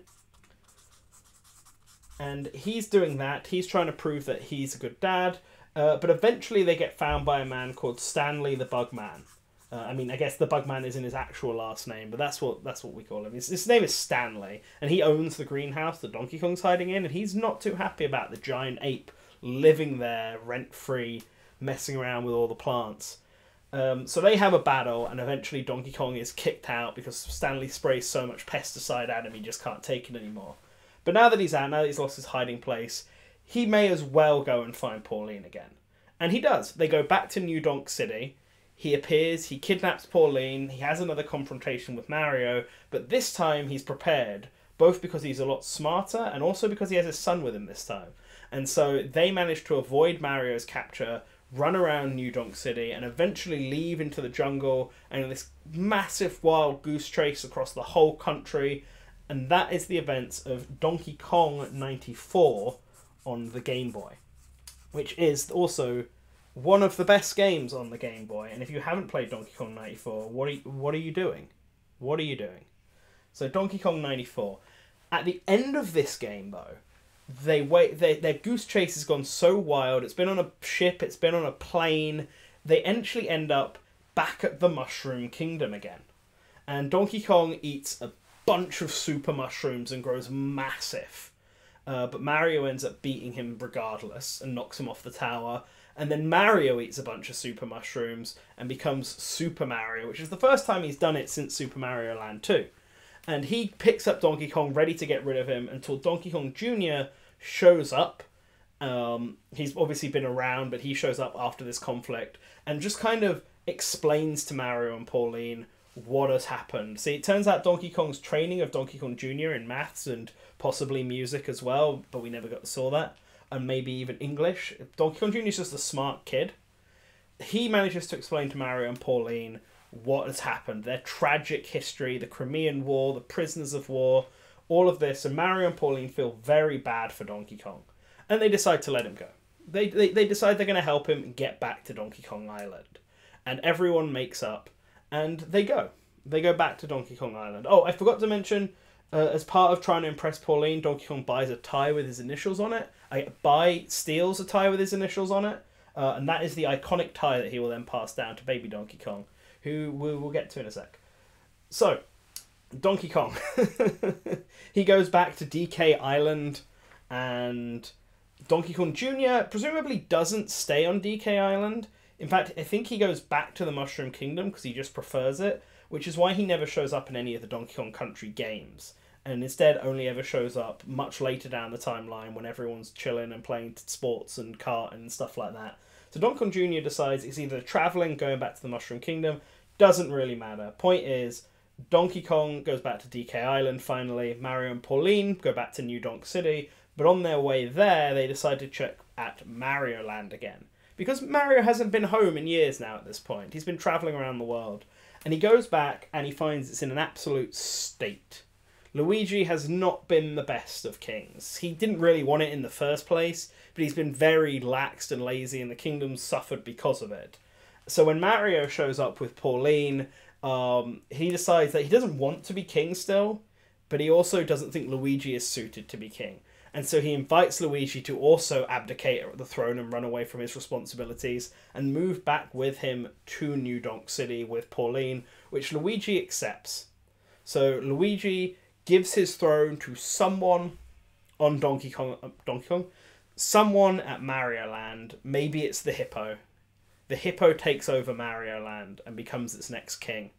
And he's doing that, he's trying to prove that he's a good dad, but eventually they get found by a man called Stanley the Bugman. I mean, I guess the Bugman isn't his actual last name, but that's what we call him. His name is Stanley, and he owns the greenhouse that Donkey Kong's hiding in, and he's not too happy about the giant ape living there rent-free, messing around with all the plants. So they have a battle, and eventually Donkey Kong is kicked out because Stanley sprays so much pesticide at him he just can't take it anymore. But now that he's out, now that he's lost his hiding place, he may as well go and find Pauline again. And he does. They go back to New Donk City. He appears, he kidnaps Pauline, he has another confrontation with Mario, but this time he's prepared, both because he's a lot smarter and also because he has his son with him this time. And so they manage to avoid Mario's capture, run around New Donk City, and eventually leave into the jungle and this massive wild goose chase across the whole country. And that is the events of Donkey Kong 94 on the Game Boy, which is also one of the best games on the Game Boy. And if you haven't played Donkey Kong 94, what are you doing? What are you doing? So Donkey Kong 94. At the end of this game, though, their goose chase has gone so wild. It's been on a ship. It's been on a plane. They eventually end up back at the Mushroom Kingdom again. And Donkey Kong eats a bunch of super mushrooms and grows massive. But Mario ends up beating him regardless and knocks him off the tower. And then Mario eats a bunch of super mushrooms and becomes Super Mario, which is the first time he's done it since Super Mario Land 2. And he picks up Donkey Kong, ready to get rid of him, until Donkey Kong Jr. shows up. He's obviously been around, but he shows up after this conflict and just kind of explains to Mario and Pauline what has happened. See, it turns out Donkey Kong's training of Donkey Kong Jr. in maths and possibly music as well, but we never saw that, and maybe even English. Donkey Kong Jr. is just a smart kid. He manages to explain to Mario and Pauline what has happened, their tragic history, the Crimean War, the prisoners of war, all of this, and Mario and Pauline feel very bad for Donkey Kong, and they decide to let him go. They decide they're going to help him get back to Donkey Kong Island, and everyone makes up, and they go. They go back to Donkey Kong Island. Oh, I forgot to mention, as part of trying to impress Pauline, Donkey Kong buys a tie with his initials on it. Steals a tie with his initials on it, and that is the iconic tie that he will then pass down to baby Donkey Kong, who we'll get to in a sec. So, Donkey Kong. He goes back to DK Island, and Donkey Kong Jr. presumably doesn't stay on DK Island. In fact, I think he goes back to the Mushroom Kingdom because he just prefers it, which is why he never shows up in any of the Donkey Kong Country games, and instead only ever shows up much later down the timeline when everyone's chilling and playing sports and kart and stuff like that. So Donkey Kong Jr. decides it's either travelling, going back to the Mushroom Kingdom, doesn't really matter. Point is, Donkey Kong goes back to DK Island finally, Mario and Pauline go back to New Donk City, but on their way there, they decide to check at Mario Land again. Because Mario hasn't been home in years now at this point. He's been travelling around the world. And he goes back and he finds it's in an absolute state. Luigi has not been the best of kings. He didn't really want it in the first place, but he's been very lax and lazy, and the kingdom's suffered because of it. So when Mario shows up with Pauline, he decides that he doesn't want to be king still, but he also doesn't think Luigi is suited to be king. And so he invites Luigi to also abdicate at the throne and run away from his responsibilities and move back with him to New Donk City with Pauline, which Luigi accepts. So Luigi gives his throne to someone on Donkey Kong, someone at Mario Land. Maybe it's the hippo. The hippo takes over Mario Land and becomes its next king.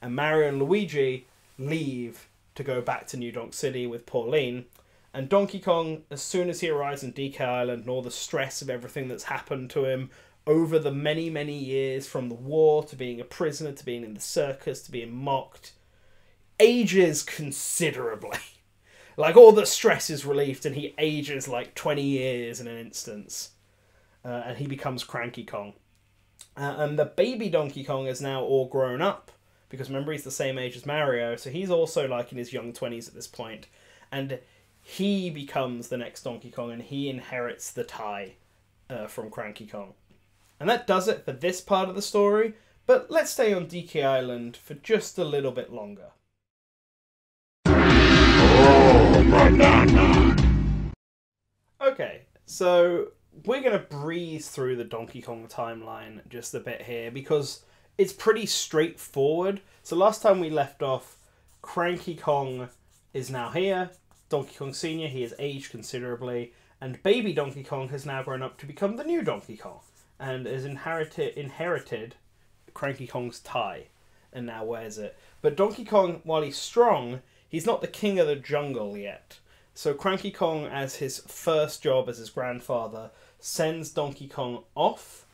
And Mario and Luigi leave to go back to New Donk City with Pauline. And Donkey Kong, as soon as he arrives on DK Island and all the stress of everything that's happened to him over the many, many years, from the war to being a prisoner to being in the circus to being mocked, ages considerably. Like, all the stress is relieved and he ages like 20 years in an instance. And he becomes Cranky Kong. And the baby Donkey Kong is now all grown up, because remember, he's the same age as Mario, so he's also like in his young 20s at this point. And he becomes the next Donkey Kong, and he inherits the tie from Cranky Kong. And that does it for this part of the story, but let's stay on DK Island for just a little bit longer. Oh, banana. Okay, so we're going to breeze through the Donkey Kong timeline just a bit here, because it's pretty straightforward. So last time we left off, Cranky Kong is now here. Donkey Kong Sr., he has aged considerably, and baby Donkey Kong has now grown up to become the new Donkey Kong, and has inherited Cranky Kong's tie, and now wears it. But Donkey Kong, while he's strong, he's not the king of the jungle yet. So Cranky Kong, as his first job as his grandfather, sends Donkey Kong off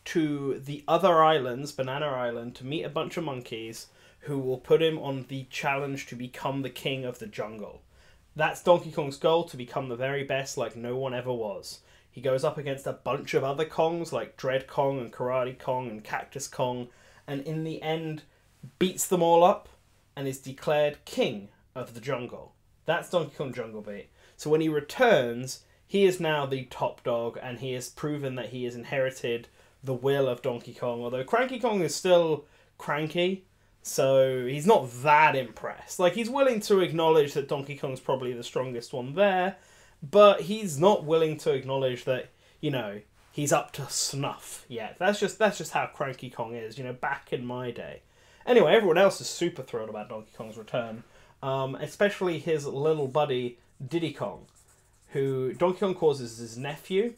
to the other islands, Banana Island, to meet a bunch of monkeys who will put him on the challenge to become the king of the jungle. That's Donkey Kong's goal, to become the very best like no one ever was. He goes up against a bunch of other Kongs like Dread Kong and Karate Kong and Cactus Kong, and in the end beats them all up and is declared king of the jungle. That's Donkey Kong Jungle Beat. So when he returns, he is now the top dog, and he has proven that he has inherited the will of Donkey Kong, although Cranky Kong is still cranky, so he's not that impressed. Like, he's willing to acknowledge that Donkey Kong's probably the strongest one there, but he's not willing to acknowledge that, you know, he's up to snuff yet. That's just how Cranky Kong is, you know, back in my day. Anyway, everyone else is super thrilled about Donkey Kong's return, especially his little buddy Diddy Kong, who Donkey Kong calls his nephew,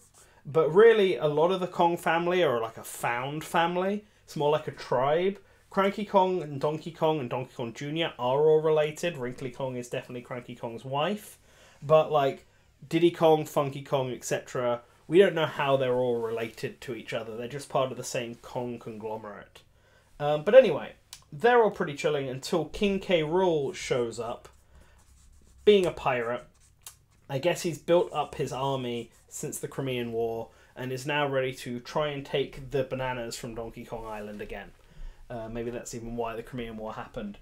but really a lot of the Kong family are like a found family. It's more like a tribe. Cranky Kong and Donkey Kong Jr. are all related. Wrinkly Kong is definitely Cranky Kong's wife. But like Diddy Kong, Funky Kong, etc., we don't know how they're all related to each other. They're just part of the same Kong conglomerate. But anyway, they're all pretty chilling until King K. Rool shows up, being a pirate, I guess he's built up his army since the Crimean War and is now ready to try and take the bananas from Donkey Kong Island again. Maybe that's even why the Crimean War happened.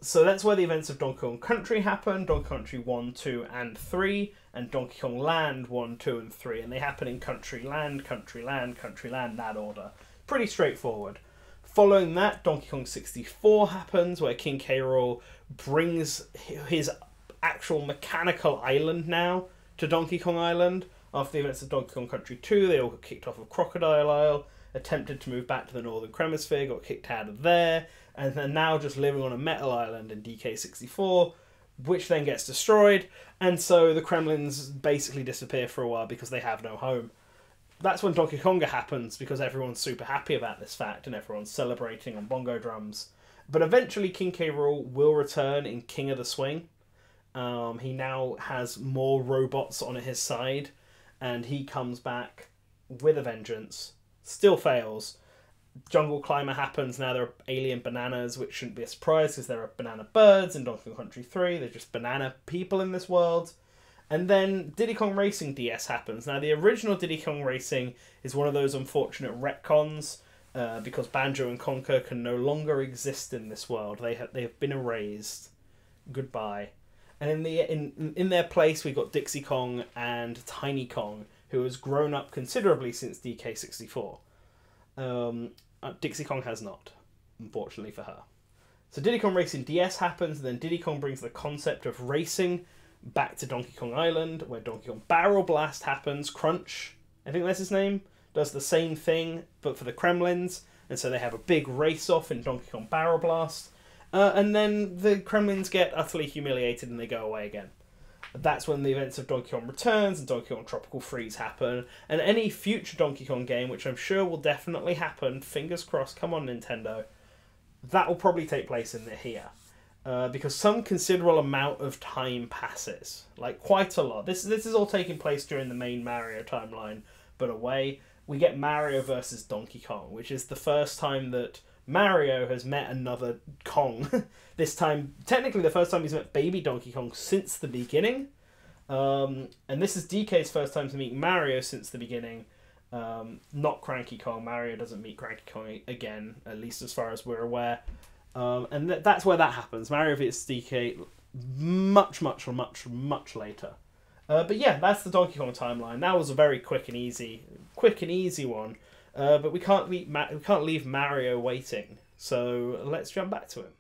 So that's where the events of Donkey Kong Country happen, Donkey Kong Country 1, 2, and 3, and Donkey Kong Land 1, 2, and 3. And they happen in Country Land, Country Land, Country Land, that order. Pretty straightforward. Following that, Donkey Kong 64 happens, where King K. Rool brings his actual mechanical island now to Donkey Kong Island. After the events of Donkey Kong Country 2, they all got kicked off of Crocodile Isle, attempted to move back to the Northern Hemisphere, got kicked out of there, and they're now just living on a metal island in DK64, which then gets destroyed, and so the Kremlins basically disappear for a while because they have no home. That's when Donkey Konga happens, because everyone's super happy about this fact, and everyone's celebrating on bongo drums. But eventually King K. Rool will return in King of the Swing. He now has more robots on his side, and he comes back with a vengeance. Still fails. Jungle Climber happens. Now there are alien bananas, which shouldn't be a surprise because there are banana birds in Donkey Kong Country 3. They're just banana people in this world. And then Diddy Kong Racing DS happens. Now the original Diddy Kong Racing is one of those unfortunate retcons because Banjo and Conker can no longer exist in this world. They have been erased. Goodbye. And in their place we've got Dixie Kong and Tiny Kong, who has grown up considerably since DK64. Dixie Kong has not, unfortunately for her. So Diddy Kong Racing DS happens, and then Diddy Kong brings the concept of racing back to Donkey Kong Island, where Donkey Kong Barrel Blast happens. Crunch, I think that's his name, does the same thing, but for the Kremlins, and so they have a big race-off in Donkey Kong Barrel Blast, and then the Kremlins get utterly humiliated and they go away again. That's when the events of Donkey Kong Returns and Donkey Kong Tropical Freeze happen, and any future Donkey Kong game, which I'm sure will definitely happen, fingers crossed, come on Nintendo, that will probably take place in here. Because some considerable amount of time passes. Like, quite a lot. This is all taking place during the main Mario timeline, but away. We get Mario versus Donkey Kong, which is the first time that Mario has met another Kong. This time, technically the first time he's met baby Donkey Kong since the beginning. And this is DK's first time to meet Mario since the beginning. Not Cranky Kong. Mario doesn't meet Cranky Kong again, at least as far as we're aware. And that's where that happens. Mario vs DK much later. But yeah, that's the Donkey Kong timeline. That was a very quick and easy one. But we can't leave Mario waiting. So let's jump back to him.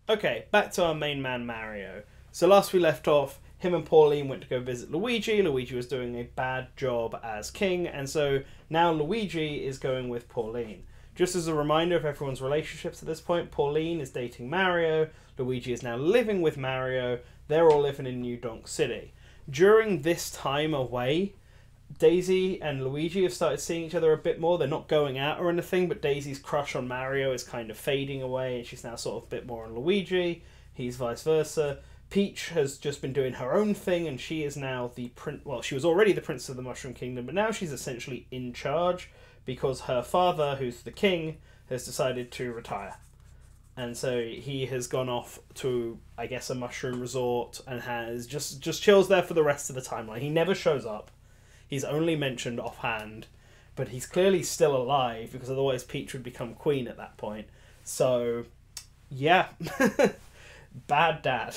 Okay, back to our main man Mario. So last we left off, him and Pauline went to go visit Luigi. Luigi was doing a bad job as king, and so now Luigi is going with Pauline. Just as a reminder of everyone's relationships at this point, Pauline is dating Mario, Luigi is now living with Mario, they're all living in New Donk City. During this time away, Daisy and Luigi have started seeing each other a bit more. They're not going out or anything, but Daisy's crush on Mario is kind of fading away, and she's now sort of a bit more on Luigi. He's vice versa. Peach has just been doing her own thing, and she is now the well, she was already the Prince of the Mushroom Kingdom, but now she's essentially in charge because her father, who's the king, has decided to retire. And so he has gone off to, I guess, a mushroom resort and has just chills there for the rest of the timeline. He never shows up. He's only mentioned offhand, but he's clearly still alive because otherwise Peach would become queen at that point. So, yeah. Bad dad.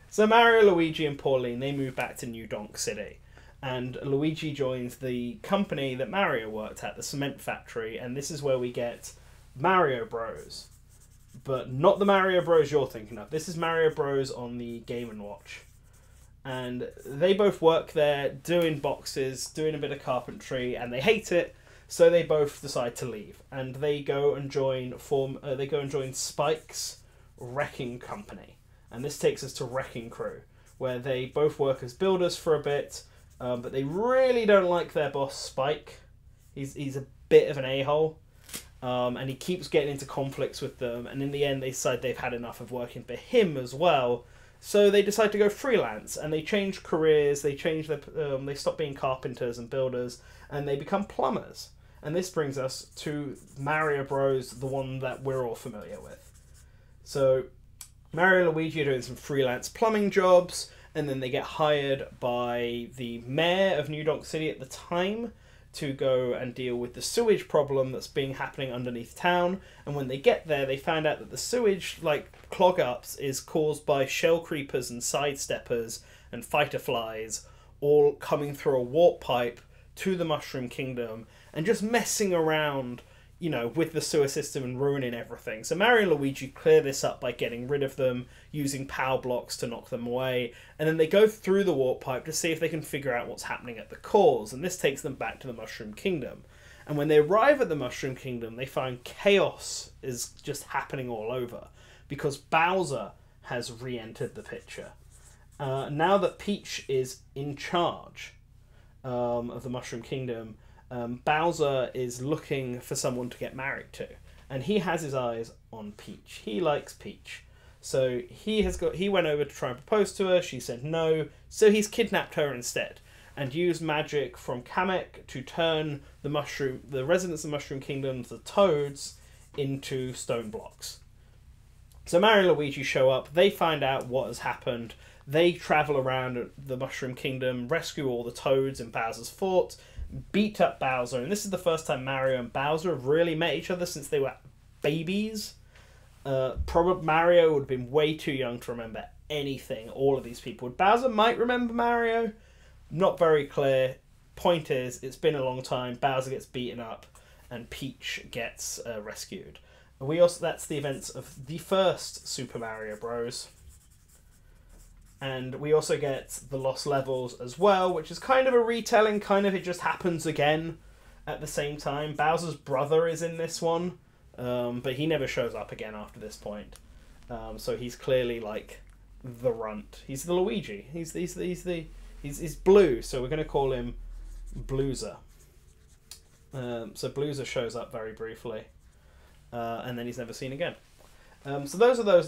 So Mario, Luigi, and Pauline, they move back to New Donk City. And Luigi joins the company that Mario worked at, the cement factory, and this is where we get Mario Bros. But not the Mario Bros you're thinking of. This is Mario Bros on the Game & Watch. And they both work there, doing boxes, doing a bit of carpentry, and they hate it, so they both decide to leave. And they go and join Spike's wrecking company. And this takes us to Wrecking Crew, where they both work as builders for a bit, but they really don't like their boss, Spike. He's a bit of an a-hole, and he keeps getting into conflicts with them, and in the end they decide they've had enough of working for him as well, so they decide to go freelance, and they change careers, they stop being carpenters and builders, and they become plumbers. And this brings us to Mario Bros, the one that we're all familiar with. So Mario and Luigi are doing some freelance plumbing jobs, and then they get hired by the mayor of New Donk City at the time to go and deal with the sewage problem that's been happening underneath town. And when they get there, they find out that the sewage, like, clog-ups is caused by shell creepers and sidesteppers and fighter flies all coming through a warp pipe to the Mushroom Kingdom and just messing around, you know, with the sewer system and ruining everything. So Mario and Luigi clear this up by getting rid of them, using power blocks to knock them away, and then they go through the warp pipe to see if they can figure out what's happening at the cause, and this takes them back to the Mushroom Kingdom. And when they arrive at the Mushroom Kingdom, they find chaos is just happening all over, because Bowser has re-entered the picture. Now that Peach is in charge of the Mushroom Kingdom, Bowser is looking for someone to get married to, and he has his eyes on Peach. He likes Peach, so he went over to try and propose to her. She said no, so he's kidnapped her instead and used magic from Kamek to turn the residents of the Mushroom Kingdom, the Toads, into stone blocks. So Mario and Luigi show up. They find out what has happened. They travel around the Mushroom Kingdom, rescue all the Toads in Bowser's fort, beat up Bowser, and this is the first time Mario and Bowser have really met each other since they were babies. Probably Mario would have been way too young to remember anything, all of these people. Bowser might remember Mario, not very clear. Point is, it's been a long time. Bowser gets beaten up, and Peach gets rescued. And that's the events of the first Super Mario Bros. And we also get the Lost Levels as well, which is kind of a retelling, kind of it just happens again at the same time. Bowser's brother is in this one, but he never shows up again after this point. So he's clearly like the runt. He's the Luigi. He's blue, so we're going to call him Blueser. So Blueser shows up very briefly, and then he's never seen again. So those are those.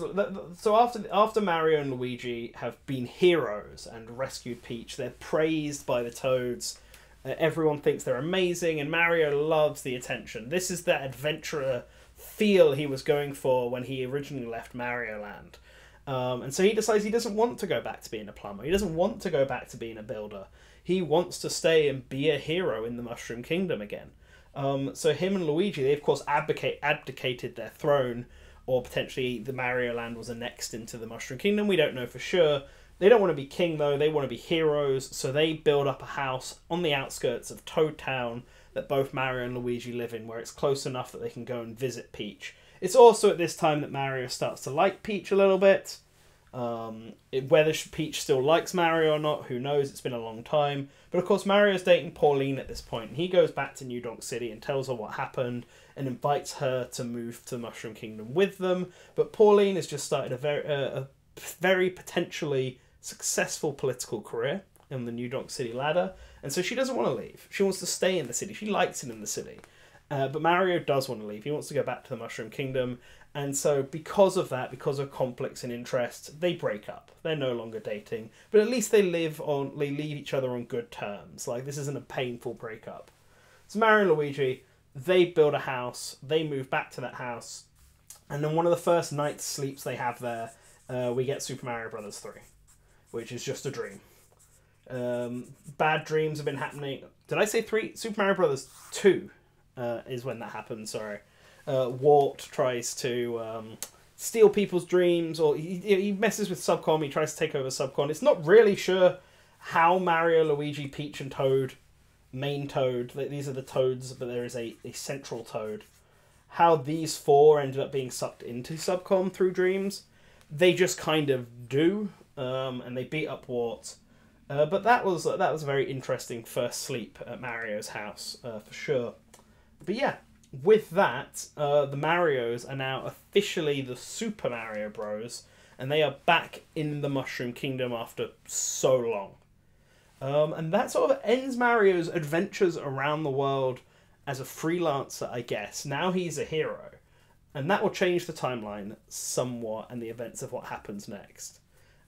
So after Mario and Luigi have been heroes and rescued Peach, they're praised by the Toads. Everyone thinks they're amazing, and Mario loves the attention. This is that adventurer feel he was going for when he originally left Mario Land. And so he decides he doesn't want to go back to being a plumber. He doesn't want to go back to being a builder. He wants to stay and be a hero in the Mushroom Kingdom again. So him and Luigi, they of course abdicated their throne, or potentially the Mario Land was annexed into the Mushroom Kingdom. We don't know for sure. They don't want to be king, though. They want to be heroes, so they build up a house on the outskirts of Toad Town that both Mario and Luigi live in, where it's close enough that they can go and visit Peach. It's also at this time that Mario starts to like Peach a little bit. Whether Peach still likes Mario or not, who knows? It's been a long time. But of course, Mario's dating Pauline at this point, and he goes back to New Donk City and tells her what happened and invites her to move to the Mushroom Kingdom with them. But Pauline has just started a very potentially successful political career in the New Donk City ladder, and so she doesn't want to leave. She wants to stay in the city. She likes it in the city. But Mario does want to leave. He wants to go back to the Mushroom Kingdom. And so because of that, because of conflicts and interests, they break up. They're no longer dating. But at least they leave each other on good terms. Like, this isn't a painful breakup. So Mario and Luigi, they build a house. They move back to that house. And then one of the first night's sleeps they have there, we get Super Mario Bros. 3, which is just a dream. Bad dreams have been happening. Did I say 3? Super Mario Bros. 2 is when that happens, sorry. Wart tries to steal people's dreams, or he messes with Subcom. He tries to take over Subcom. It's not really sure how Mario, Luigi, Peach, and Toad, main Toad, these are the Toads, but there is a central Toad, how these 4 ended up being sucked into Subcom through dreams. They just kind of do, and they beat up Wart. But that was a very interesting first sleep at Mario's house, for sure. But yeah, with that, the Marios are now officially the Super Mario Bros. And they are back in the Mushroom Kingdom after so long. And that sort of ends Mario's adventures around the world as a freelancer, I guess. Now he's a hero. And that will change the timeline somewhat and the events of what happens next.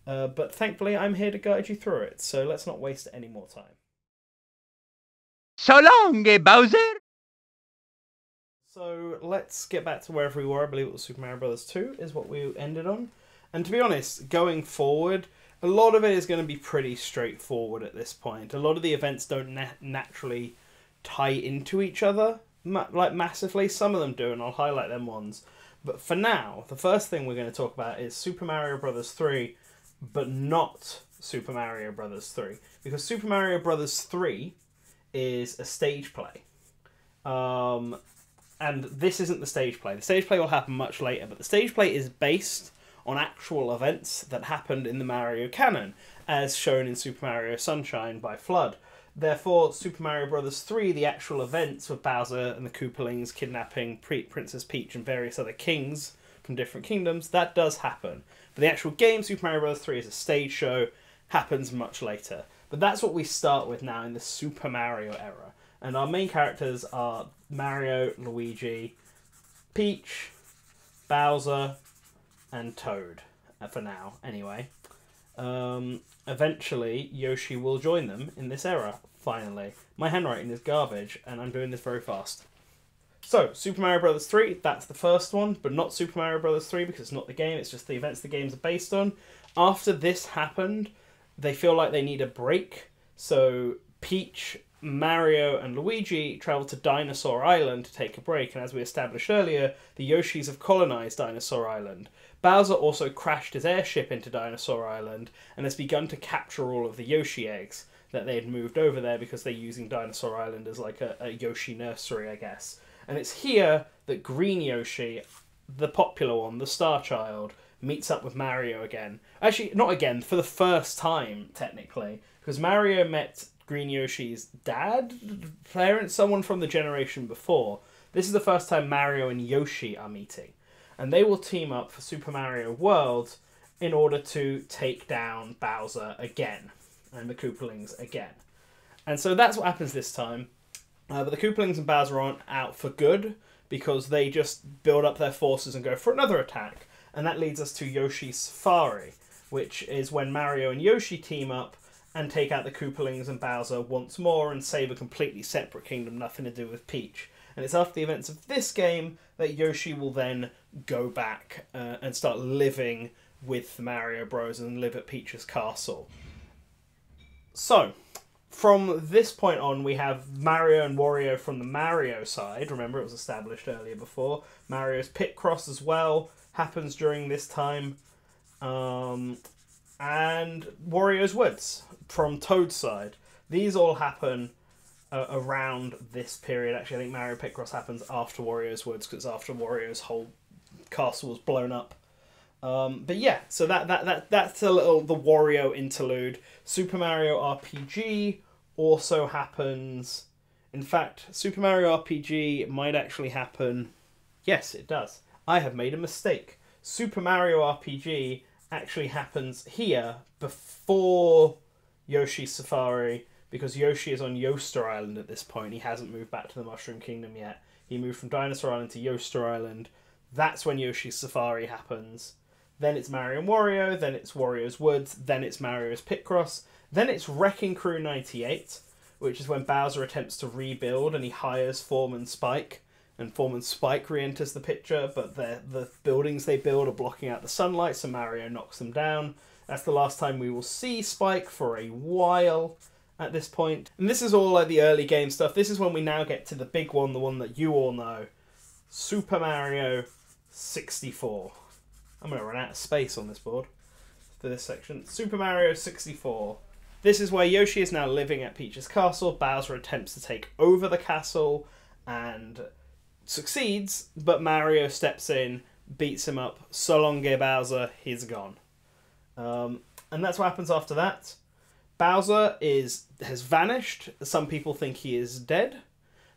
But thankfully, I'm here to guide you through it, so let's not waste any more time. So long, Bowser! So let's get back to wherever we were. I believe it was Super Mario Bros. 2 is what we ended on. And to be honest, going forward, a lot of it is going to be pretty straightforward at this point. A lot of the events don't naturally tie into each other like massively. Some of them do, and I'll highlight them ones. But for now, the first thing we're going to talk about is Super Mario Bros. 3, but not Super Mario Bros. 3. Because Super Mario Bros. 3 is a stage play. And this isn't the stage play. The stage play will happen much later, but the stage play is based on actual events that happened in the Mario canon, as shown in Super Mario Sunshine by Flood. Therefore, Super Mario Bros. 3, the actual events with Bowser and the Koopalings kidnapping Princess Peach and various other kings from different kingdoms, that does happen. But the actual game, Super Mario Bros. 3, is a stage show, happens much later. But that's what we start with now in the Super Mario era. And our main characters are Mario, Luigi, Peach, Bowser, and Toad, for now, anyway. Eventually, Yoshi will join them in this era, finally. My handwriting is garbage, and I'm doing this very fast. So, Super Mario Bros. 3, that's the first one, but not Super Mario Bros. 3 because it's not the game, it's just the events the games are based on. After this happened, they feel like they need a break, so Peach, Mario and Luigi travel to Dinosaur Island to take a break, and as we established earlier, the Yoshis have colonised Dinosaur Island. Bowser also crashed his airship into Dinosaur Island and has begun to capture all of the Yoshi eggs that they had moved over there because they're using Dinosaur Island as like a Yoshi nursery, I guess. And it's here that Green Yoshi, the popular one, the Star Child, meets up with Mario again. Actually, not again, for the first time, technically, because Mario met Green Yoshi's dad, parent, someone from the generation before. This is the first time Mario and Yoshi are meeting. And they will team up for Super Mario World in order to take down Bowser again. And the Koopalings again. And so that's what happens this time. But the Koopalings and Bowser aren't out for good, because they just build up their forces and go for another attack. And that leads us to Yoshi's Safari, which is when Mario and Yoshi team up and take out the Koopalings and Bowser once more and save a completely separate kingdom, nothing to do with Peach. And it's after the events of this game that Yoshi will then go back and start living with the Mario Bros. And live at Peach's castle. So, from this point on, we have Mario and Wario from the Mario side. Remember, it was established earlier before. Mario's Picross as well happens during this time. And Wario's Woods from Toad's side. These all happen around this period. Actually, I think Mario Picross happens after Wario's Woods, because it's after Wario's whole castle was blown up. But yeah, so that's a little the Wario interlude. Super Mario RPG also happens. In fact, Super Mario RPG might actually happen. Yes, it does. I have made a mistake. Super Mario RPG actually happens here before Yoshi's Safari, because Yoshi is on Yoster Island at this point. He hasn't moved back to the Mushroom Kingdom yet. He moved from Dinosaur Island to Yoster Island. That's when Yoshi's Safari happens. Then it's Mario and Wario, then it's Wario's Woods, then it's Mario's Picross, then it's Wrecking Crew 98, which is when Bowser attempts to rebuild and he hires Foreman Spike, and Foreman Spike re-enters the picture, but the buildings they build are blocking out the sunlight, so Mario knocks them down. That's the last time we will see Spike for a while at this point. And this is all like the early game stuff. This is when we now get to the big one, the one that you all know. Super Mario 64. I'm going to run out of space on this board for this section. Super Mario 64. This is where Yoshi is now living at Peach's castle. Bowser attempts to take over the castle and succeeds, but Mario steps in, beats him up. So long, gay Bowser, he's gone. And that's what happens after that. Bowser has vanished. Some people think he is dead.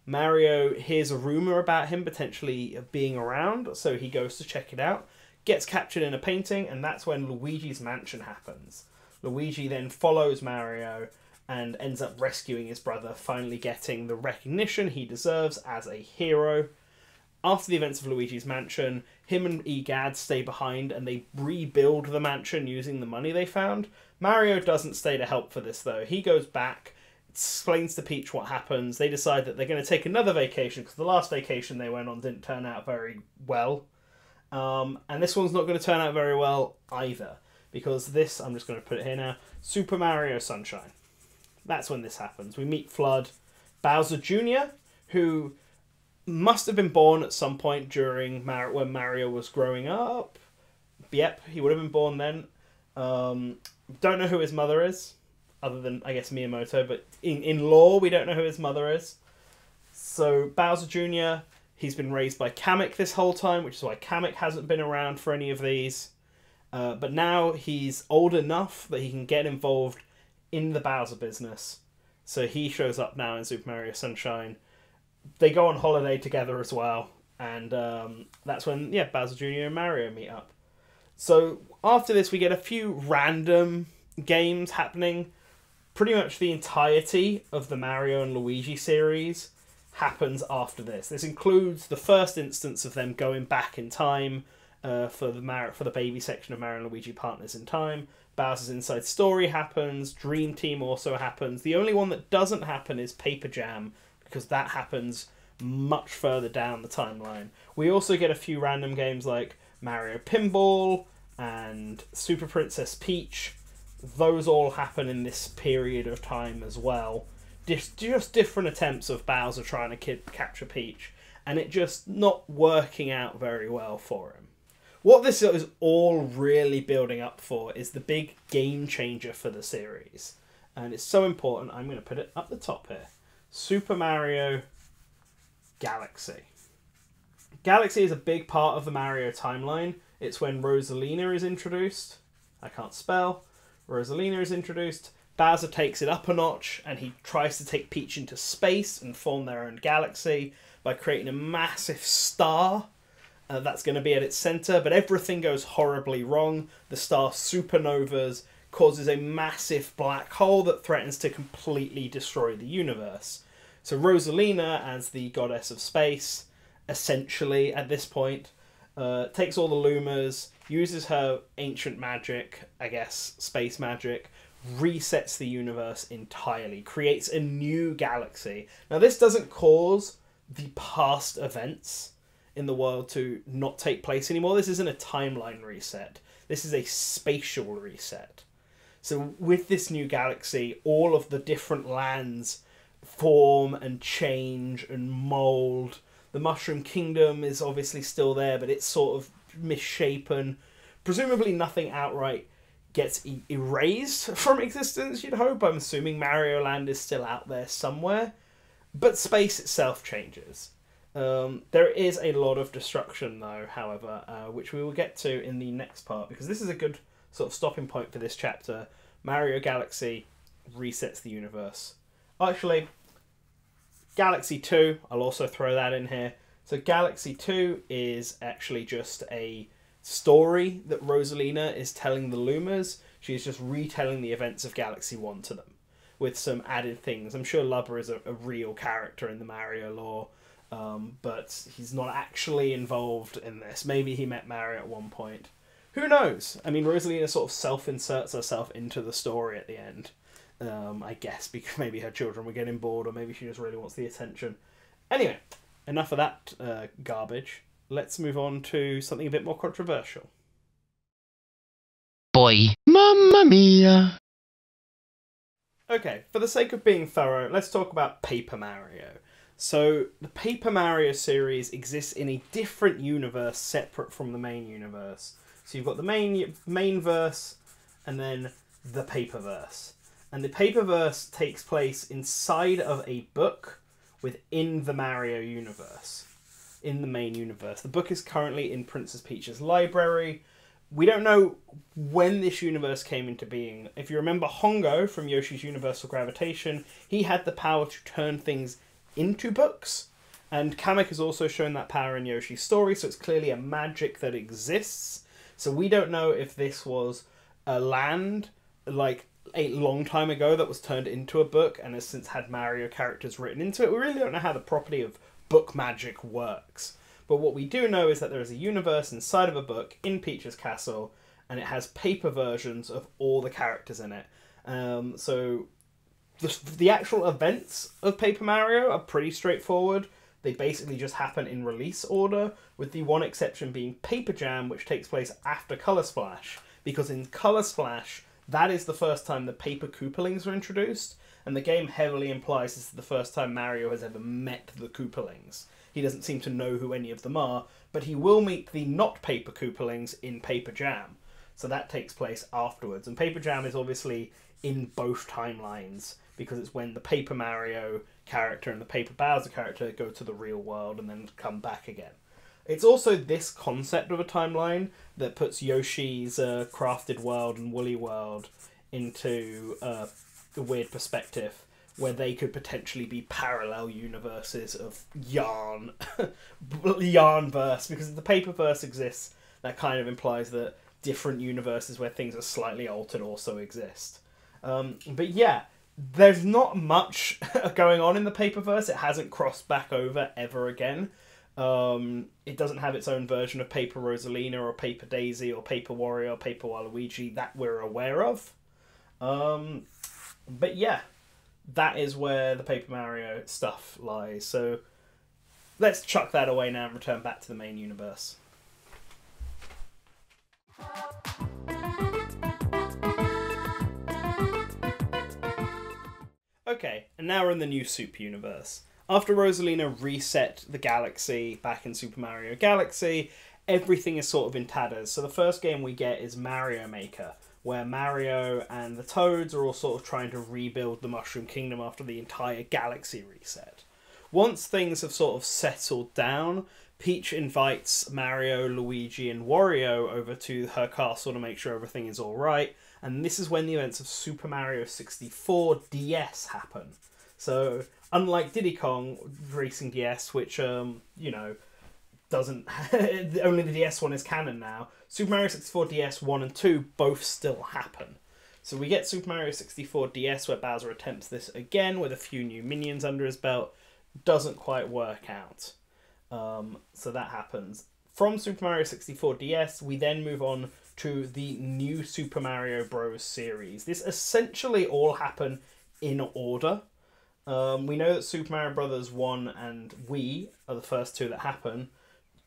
Mario hears a rumour about him potentially being around, so he goes to check it out. Gets captured in a painting, and that's when Luigi's Mansion happens. Luigi then follows Mario and ends up rescuing his brother, finally getting the recognition he deserves as a hero. After the events of Luigi's Mansion, him and Egad stay behind and they rebuild the mansion using the money they found. Mario doesn't stay to help for this though. He goes back explains to Peach what happens. They decide that they're going to take another vacation because the last vacation they went on didn't turn out very well. And this one's not going to turn out very well either. Because this, I'm just going to put it here now, Super Mario Sunshine. That's when this happens. We meet Flood, Bowser Jr., who must have been born at some point during when Mario was growing up. Yep, he would have been born then. Don't know who his mother is, other than, I guess, Miyamoto, but in lore, we don't know who his mother is. So, Bowser Jr., he's been raised by Kamek this whole time, which is why Kamek hasn't been around for any of these. But now he's old enough that he can get involved in the Bowser business. So he shows up now in Super Mario Sunshine. They go on holiday together as well. And that's when, Bowser Jr. and Mario meet up. So after this, we get a few random games happening. Pretty much the entirety of the Mario and Luigi series happens after this. This includes the first instance of them going back in time for the baby section of Mario and Luigi Partners in Time. Bowser's Inside Story happens. Dream Team also happens. The only one that doesn't happen is Paper Jam, because that happens much further down the timeline. We also get a few random games like Mario Pinball and Super Princess Peach. Those all happen in this period of time as well. Just different attempts of Bowser trying to capture Peach, and it just not working out very well for him. What this is all really building up for is the big game changer for the series. And it's so important, I'm going to put it up the top here. Super Mario Galaxy. Galaxy is a big part of the Mario timeline. It's when Rosalina is introduced. I can't spell. Rosalina is introduced. Bowser takes it up a notch, and he tries to take Peach into space and form their own galaxy by creating a massive star. That's going to be at its centre, but everything goes horribly wrong. The star supernovas, causes a massive black hole that threatens to completely destroy the universe. So Rosalina, as the goddess of space, essentially at this point, takes all the Lumas, uses her ancient magic, I guess space magic, resets the universe entirely, creates a new galaxy. Now this doesn't cause the past events in the world to not take place anymore. This isn't a timeline reset. This is a spatial reset. So with this new galaxy, all of the different lands form and change and mould. The Mushroom Kingdom is obviously still there, but it's sort of misshapen. Presumably nothing outright gets erased from existence, you'd hope. I'm assuming Mario Land is still out there somewhere. But space itself changes. There is a lot of destruction, though, however, which we will get to in the next part, because this is a good sort of stopping point for this chapter. Mario Galaxy resets the universe. Actually, Galaxy 2, I'll also throw that in here. So Galaxy 2 is actually just a story that Rosalina is telling the Lumas. She's just retelling the events of Galaxy 1 to them, with some added things. I'm sure Lubba is a real character in the Mario lore, but he's not actually involved in this. Maybe he met Mario at one point. Who knows? I mean, Rosalina sort of self-inserts herself into the story at the end. I guess because maybe her children were getting bored, or maybe she just really wants the attention. Anyway, enough of that garbage. Let's move on to something a bit more controversial. Boy, Mamma Mia! Okay, for the sake of being thorough, let's talk about Paper Mario. So, the Paper Mario series exists in a different universe separate from the main universe. So you've got the main verse, and then the Paperverse. And the Paperverse takes place inside of a book within the Mario universe, in the main universe. The book is currently in Princess Peach's library. We don't know when this universe came into being. If you remember Hongo from Yoshi's Universal Gravitation, he had the power to turn things into books. And Kamek has also shown that power in Yoshi's story, so it's clearly a magic that exists. So we don't know if this was a land, like a long time ago, that was turned into a book and has since had Mario characters written into it. We really don't know how the property of book magic works. But what we do know is that there is a universe inside of a book in Peach's castle, and it has paper versions of all the characters in it. So the actual events of Paper Mario are pretty straightforward. They basically just happen in release order, with the one exception being Paper Jam, which takes place after Color Splash. Because in Color Splash, that is the first time the Paper Koopalings were introduced, and the game heavily implies this is the first time Mario has ever met the Koopalings. He doesn't seem to know who any of them are, but he will meet the not Paper Koopalings in Paper Jam. So that takes place afterwards. And Paper Jam is obviously in both timelines, because it's when the Paper Mario character and the Paper Bowser character go to the real world and then come back again. It's also this concept of a timeline that puts Yoshi's crafted world and Woolly world into a weird perspective, where they could potentially be parallel universes of yarn, yarnverse, because if the Paperverse exists, that kind of implies that different universes where things are slightly altered also exist. But yeah, there's not much going on in the Paperverse. It hasn't crossed back over ever again. It doesn't have its own version of Paper Rosalina or Paper Daisy or Paper Wario or Paper Waluigi that we're aware of. But yeah, that is where the Paper Mario stuff lies. So let's chuck that away now and return back to the main universe. Okay, and now we're in the new Super Universe. After Rosalina reset the galaxy back in Super Mario Galaxy, everything is sort of in tatters. So the first game we get is Mario Maker, where Mario and the Toads are all sort of trying to rebuild the Mushroom Kingdom after the entire galaxy reset. Once things have sort of settled down, Peach invites Mario, Luigi and Wario over to her castle to make sure everything is alright, and this is when the events of Super Mario 64 DS happen. So, unlike Diddy Kong Racing DS, which, you know, doesn't... only the DS one is canon now, Super Mario 64 DS 1 and 2 both still happen. So we get Super Mario 64 DS where Bowser attempts this again with a few new minions under his belt. Doesn't quite work out. So that happens. From Super Mario 64 DS, we then move on to the new Super Mario Bros. Series. This essentially all happen in order. We know that Super Mario Bros. 1 and Wii are the first two that happen.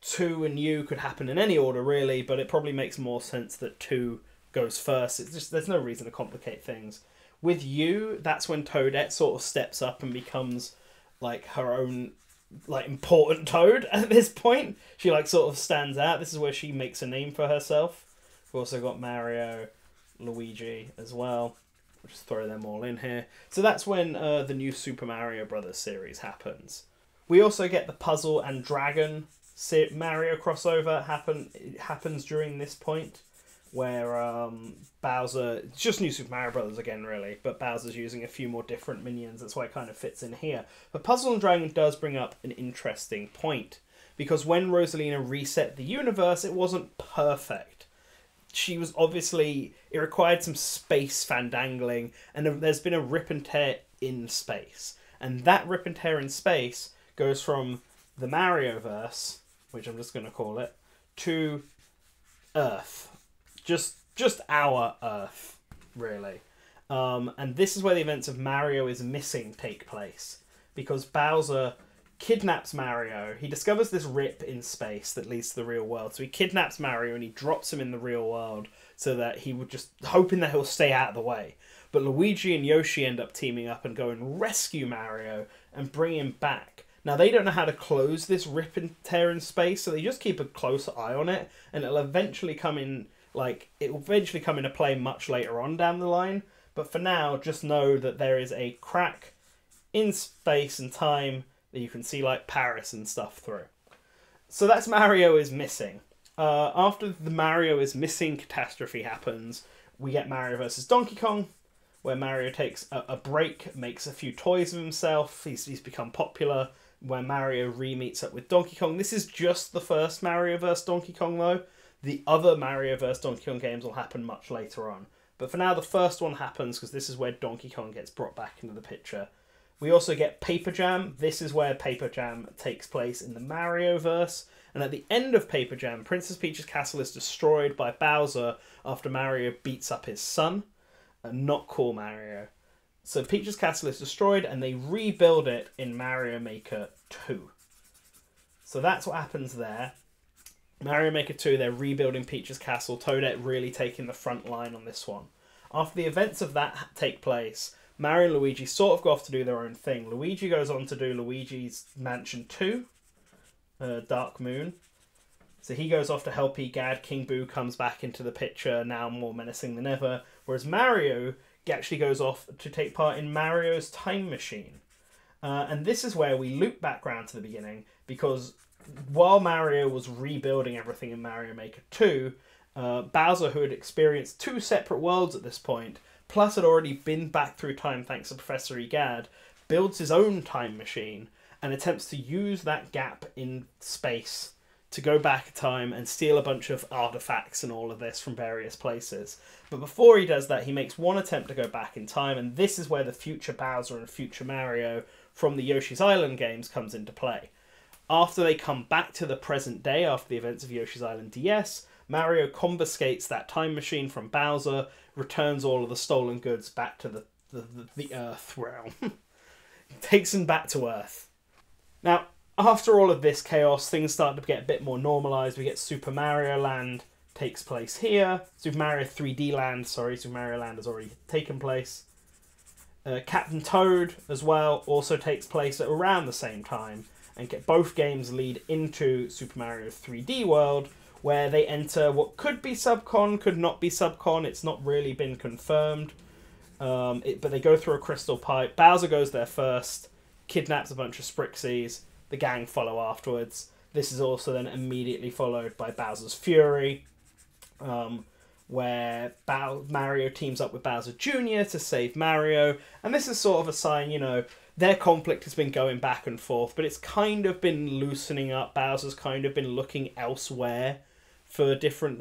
2 and U could happen in any order, really, but it probably makes more sense that 2 goes first. It's just, there's no reason to complicate things. With U, that's when Toadette sort of steps up and becomes like her own like important Toad at this point. She like sort of stands out. This is where she makes a name for herself. We've also got Mario, Luigi as well. We'll just throw them all in here. So that's when the new Super Mario Bros. Series happens. We also get the Puzzle and Dragon Mario crossover happens during this point, where Bowser... It's just new Super Mario Bros. Again, really, but Bowser's using a few more different minions. That's why it kind of fits in here. But Puzzle and Dragon does bring up an interesting point, because when Rosalina reset the universe, it wasn't perfect. She was obviously... It required some space fandangling, and there's been a rip and tear in space. And that rip and tear in space goes from the Marioverse, which I'm just going to call it, to Earth. Just our Earth, really. And this is where the events of Mario is Missing take place. Because Bowser kidnaps Mario. He discovers this rip in space that leads to the real world. So he kidnaps Mario and he drops him in the real world so that he would just... hoping that he'll stay out of the way. But Luigi and Yoshi end up teaming up and go and rescue Mario and bring him back. Now, they don't know how to close this rip and tear in space, so they just keep a close eye on it, and it'll eventually come in, it'll eventually come into play much later on down the line. But for now, just know that there is a crack in space and time that you can see, Paris and stuff through. So that's Mario is Missing. After the Mario is Missing catastrophe happens, we get Mario vs. Donkey Kong, where Mario takes a break, makes a few toys of himself, he's become popular, where Mario re-meets up with Donkey Kong. This is just the first Mario vs. Donkey Kong, though. The other Mario vs. Donkey Kong games will happen much later on. But for now, the first one happens, because this is where Donkey Kong gets brought back into the picture. We also get Paper Jam. This is where Paper Jam takes place in the Mario-verse. And at the end of Paper Jam, Princess Peach's castle is destroyed by Bowser after Mario beats up his son. Not cool, Mario. So Peach's castle is destroyed and they rebuild it in Mario Maker 2. So that's what happens there. Mario Maker 2, they're rebuilding Peach's castle. Toadette really taking the front line on this one. After the events of that take place, Mario and Luigi sort of go off to do their own thing. Luigi goes on to do Luigi's Mansion 2, Dark Moon. So he goes off to help Egad. King Boo comes back into the picture, now more menacing than ever. Whereas Mario actually goes off to take part in Mario's Time Machine. And this is where we loop back round to the beginning, because while Mario was rebuilding everything in Mario Maker 2, Bowser, who had experienced 2 separate worlds at this point, plus had already been back through time thanks to Professor Egad, builds his own time machine and attempts to use that gap in space to go back in time and steal a bunch of artifacts and all of this from various places. But before he does that, he makes one attempt to go back in time, and this is where the future Bowser and future Mario from the Yoshi's Island games comes into play. After they come back to the present day, after the events of Yoshi's Island DS, Mario confiscates that time machine from Bowser, returns all of the stolen goods back to the Earth realm. Takes them back to Earth. Now, after all of this chaos, things start to get a bit more normalised. We get Super Mario Land takes place here. Super Mario 3D Land, sorry, Super Mario Land has already taken place. Captain Toad, as well, also takes place at around the same time. And get both games lead into Super Mario 3D World, where they enter what could be Subcon, could not be Subcon. It's not really been confirmed. But they go through a crystal pipe. Bowser goes there first, kidnaps a bunch of Sprixies. The gang follow afterwards. This is also then immediately followed by Bowser's Fury, where Mario teams up with Bowser Jr. to save Mario. And this is sort of a sign, you know, their conflict has been going back and forth, but it's kind of been loosening up. Bowser's kind of been looking elsewhere for different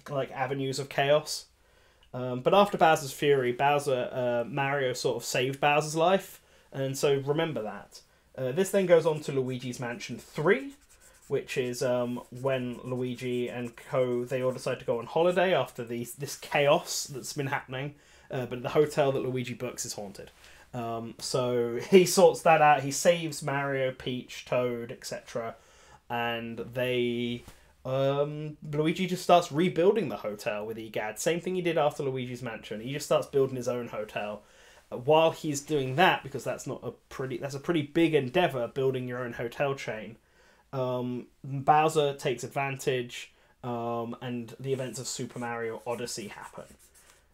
like avenues of chaos. But after Bowser's Fury, Mario sort of saved Bowser's life, and so remember that. This then goes on to Luigi's Mansion 3, which is when Luigi and co, they all decide to go on holiday after this chaos that's been happening, but the hotel that Luigi books is haunted. So he sorts that out, he saves Mario, Peach, Toad, etc. And Luigi just starts rebuilding the hotel with Egad. Same thing he did after Luigi's Mansion. He just starts building his own hotel. While he's doing that, because that's a pretty big endeavor, building your own hotel chain, Bowser takes advantage, and the events of Super Mario Odyssey happen.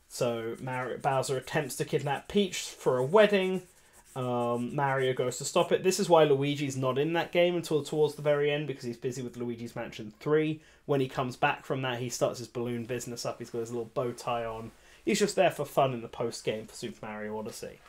So Bowser attempts to kidnap Peach for a wedding. Mario goes to stop it. This is why Luigi's not in that game until towards the very end, because he's busy with Luigi's Mansion 3. When he comes back from that, he starts his balloon business up. He's got his little bow tie on. He's just there for fun in the post-game for Super Mario Odyssey.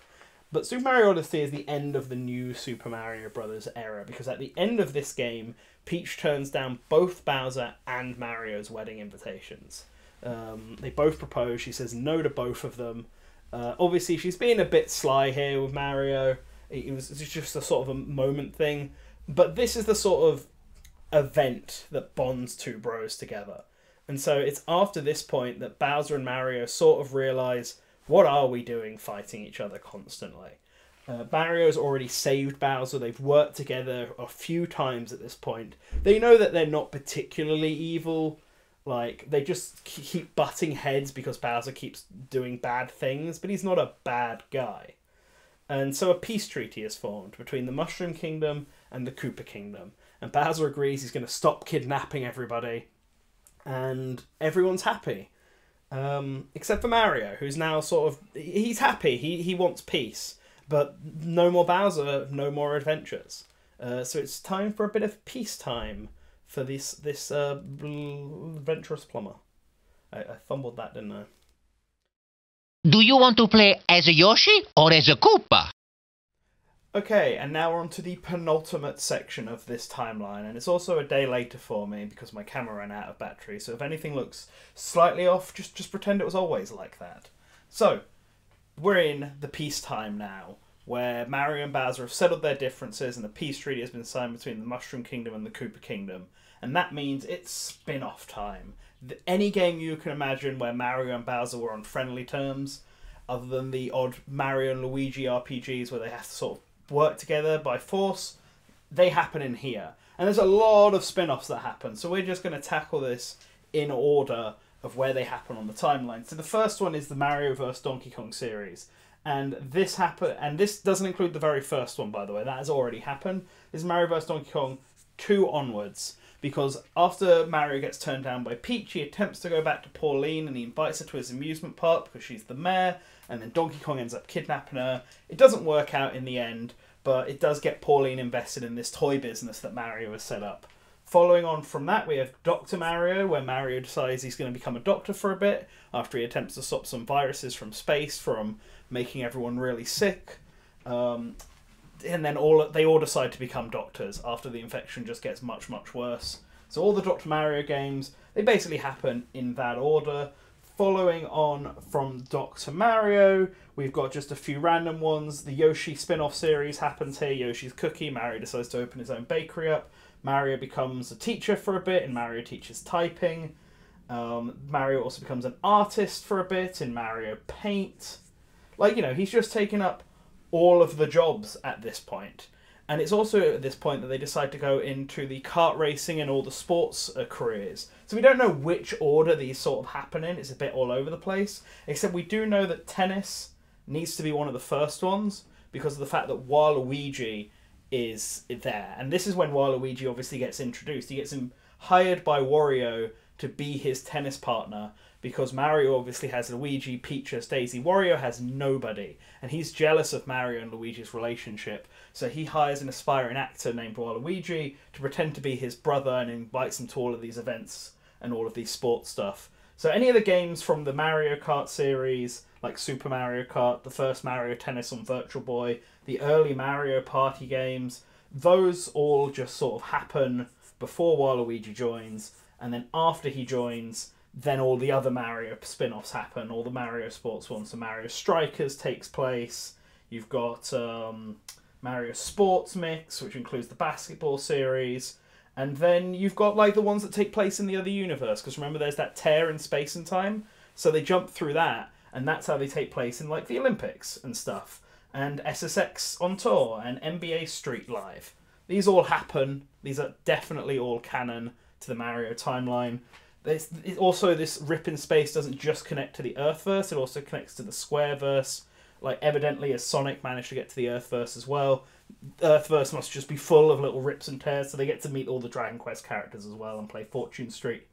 But Super Mario Odyssey is the end of the new Super Mario Bros. Era, because at the end of this game, Peach turns down both Bowser and Mario's wedding invitations. They both propose. She says no to both of them. Obviously, she's being a bit sly here with Mario. It's just a sort of a moment thing. But this is the sort of event that bonds two bros together. And so it's after this point that Bowser and Mario sort of realise, what are we doing fighting each other constantly? Mario's already saved Bowser. They've worked together a few times at this point. They know that they're not particularly evil. Like, they just keep butting heads because Bowser keeps doing bad things, but he's not a bad guy. And so a peace treaty is formed between the Mushroom Kingdom and the Koopa Kingdom. And Bowser agrees he's going to stop kidnapping everybody. And everyone's happy. Except for Mario, who's now sort of... He's happy. He wants peace. But no more Bowser, no more adventures. So it's time for a bit of peacetime for this adventurous plumber. I fumbled that, didn't I? Do you want to play as a Yoshi or as a Koopa? Okay, and now we're on to the penultimate section of this timeline, and it's also a day later for me because my camera ran out of battery, so if anything looks slightly off, just pretend it was always like that. So, we're in the peacetime now, where Mario and Bowser have settled their differences and a peace treaty has been signed between the Mushroom Kingdom and the Koopa Kingdom, and that means it's spin-off time. Any game you can imagine where Mario and Bowser were on friendly terms, other than the odd Mario and Luigi RPGs where they have to sort of work together by force. They happen in here. And there's a lot of spin-offs that happen. So we're just going to tackle this in order of where they happen on the timeline. So the first one is the Mario vs. Donkey Kong series. And this doesn't include the very first one, by the way. That has already happened. This is Mario vs. Donkey Kong 2 onwards. Because after Mario gets turned down by Peach, he attempts to go back to Pauline and he invites her to his amusement park because she's the mayor. And then Donkey Kong ends up kidnapping her. It doesn't work out in the end, but it does get Pauline invested in this toy business that Mario has set up. Following on from that, we have Dr. Mario, where Mario decides he's going to become a doctor for a bit after he attempts to stop some viruses from space from making everyone really sick. And then they all decide to become doctors after the infection just gets much, much worse. So all the Dr. Mario games, they basically happen in that order. Following on from Dr. Mario, we've got just a few random ones. The Yoshi spin-off series happens here. Yoshi's Cookie. Mario decides to open his own bakery up. Mario becomes a teacher for a bit, and Mario teaches typing. Mario also becomes an artist for a bit in Mario Paint. Like, you know, he's just taken up all of the jobs at this point. And it's also at this point that they decide to go into the kart racing and all the sports careers. So we don't know which order these sort of happen in. It's a bit all over the place. Except we do know that tennis needs to be one of the first ones because of the fact that Waluigi is there. And this is when Waluigi obviously gets introduced. He gets him hired by Wario to be his tennis partner because Mario obviously has Luigi, Peach has Daisy. Wario has nobody. And he's jealous of Mario and Luigi's relationship. So he hires an aspiring actor named Waluigi to pretend to be his brother and invites him to all of these events and all of these sports stuff. So any of the games from the Mario Kart series, like Super Mario Kart, the first Mario Tennis on Virtual Boy, the early Mario Party games, those all just sort of happen before Waluigi joins, and then after he joins, then all the other Mario spin-offs happen, all the Mario sports ones. So Mario Strikers takes place, you've got Mario Sports Mix, which includes the basketball series, and then you've got like the ones that take place in the other universe, because remember there's that tear in space and time, so they jump through that, and that's how they take place in like the Olympics and stuff, and SSX on tour, and NBA Street Live. These all happen, these are definitely all canon to the Mario timeline. Also, this rip in space doesn't just connect to the Earthverse, it also connects to the Squareverse. Like, evidently, as Sonic managed to get to the Earthverse as well, Earthverse must just be full of little rips and tears, so they get to meet all the Dragon Quest characters as well and play Fortune Street.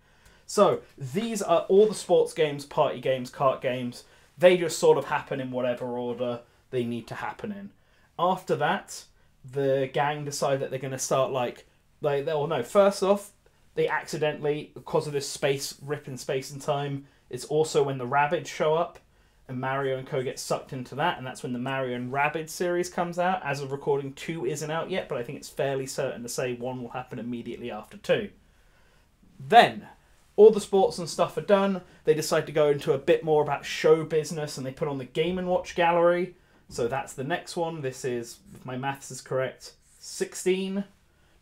So, these are all the sports games, party games, kart games. They just sort of happen in whatever order they need to happen in. After that, the gang decide that they're going to start, first off, they accidentally, because of this rip in space and time, it's also when the Rabbids show up, and Mario and co get sucked into that, and that's when the Mario and Rabbids series comes out. As of recording, 2 isn't out yet, but I think it's fairly certain to say 1 will happen immediately after 2. Then, all the sports and stuff are done. They decide to go into a bit more about show business, and they put on the Game & Watch gallery. So that's the next one. This is, if my maths is correct, 16.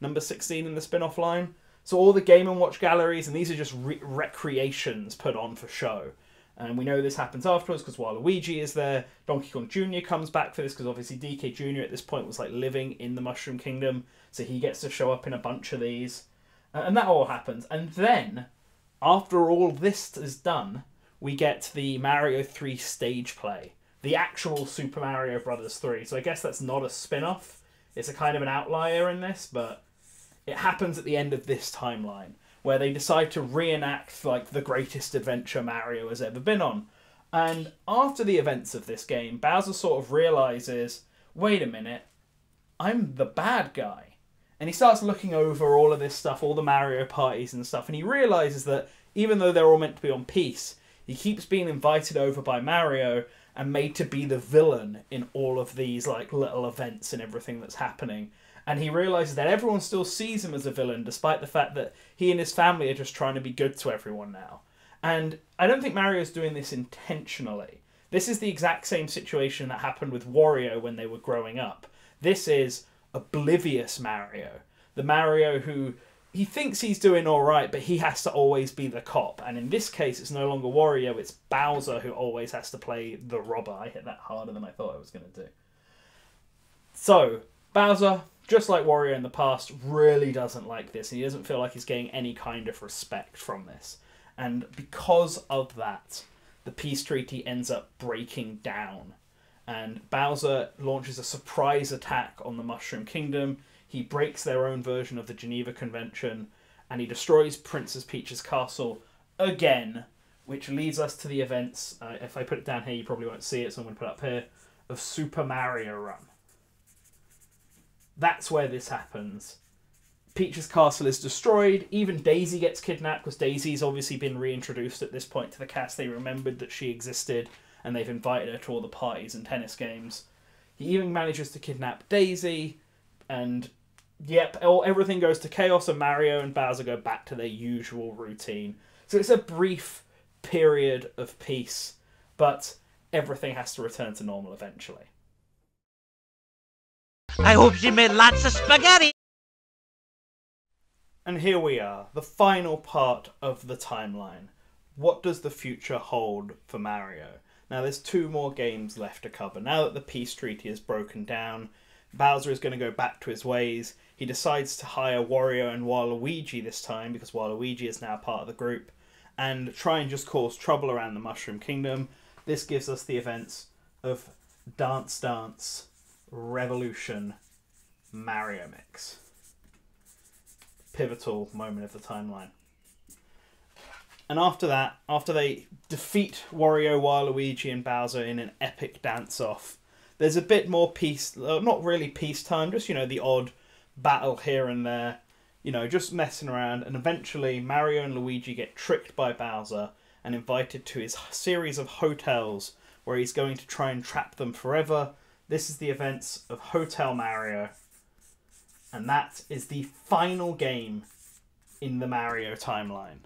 Number 16 in the spin-off line. So all the Game & Watch galleries, and these are just recreations put on for show. And we know this happens afterwards because Waluigi is there. Donkey Kong Jr. comes back for this because obviously DK Jr. at this point was like living in the Mushroom Kingdom. So he gets to show up in a bunch of these. And that all happens. And then, after all this is done, we get the Mario 3 stage play. The actual Super Mario Bros. 3. So I guess that's not a spin-off. It's a kind of an outlier in this, but it happens at the end of this timeline, where they decide to reenact like the greatest adventure Mario has ever been on. And after the events of this game, Bowser sort of realizes, wait a minute, I'm the bad guy. And he starts looking over all of this stuff, all the Mario parties and stuff, and he realizes that even though they're all meant to be on peace, he keeps being invited over by Mario and made to be the villain in all of these like little events and everything that's happening. And he realises that everyone still sees him as a villain, despite the fact that he and his family are just trying to be good to everyone now. And I don't think Mario's doing this intentionally. This is the exact same situation that happened with Wario when they were growing up. This is oblivious Mario. The Mario who he thinks he's doing all right, but he has to always be the cop. And in this case, it's no longer Wario, it's Bowser who always has to play the robber. I hit that harder than I thought I was going to do. So, Bowser, just like Wario in the past, really doesn't like this. He doesn't feel like he's getting any kind of respect from this. And because of that, the peace treaty ends up breaking down. And Bowser launches a surprise attack on the Mushroom Kingdom. He breaks their own version of the Geneva Convention, and he destroys Princess Peach's castle again, which leads us to the events, if I put it down here you probably won't see it, so I'm going to put it up here, of Super Mario Run. That's where this happens. Peach's castle is destroyed, even Daisy gets kidnapped, because Daisy's obviously been reintroduced at this point to the cast. They remembered that she existed, and they've invited her to all the parties and tennis games. He even manages to kidnap Daisy, and yep, everything goes to chaos, and Mario and Bowser go back to their usual routine. So it's a brief period of peace, but everything has to return to normal eventually. I hope she made lots of spaghetti! And here we are, the final part of the timeline. What does the future hold for Mario? Now there's 2 more games left to cover. Now that the peace treaty is broken down, Bowser is going to go back to his ways. He decides to hire Wario and Waluigi this time, because Waluigi is now part of the group, and try and just cause trouble around the Mushroom Kingdom. This gives us the events of Dance Dance Revolution Mario Mix. Pivotal moment of the timeline. And after that, after they defeat Wario, Waluigi and Bowser in an epic dance-off, there's a bit more peace, not really peacetime, just, the odd battle here and there, just messing around. And eventually Mario and Luigi get tricked by Bowser and invited to his series of hotels where he's going to try and trap them forever. This is the events of Hotel Mario. And that is the final game in the Mario timeline.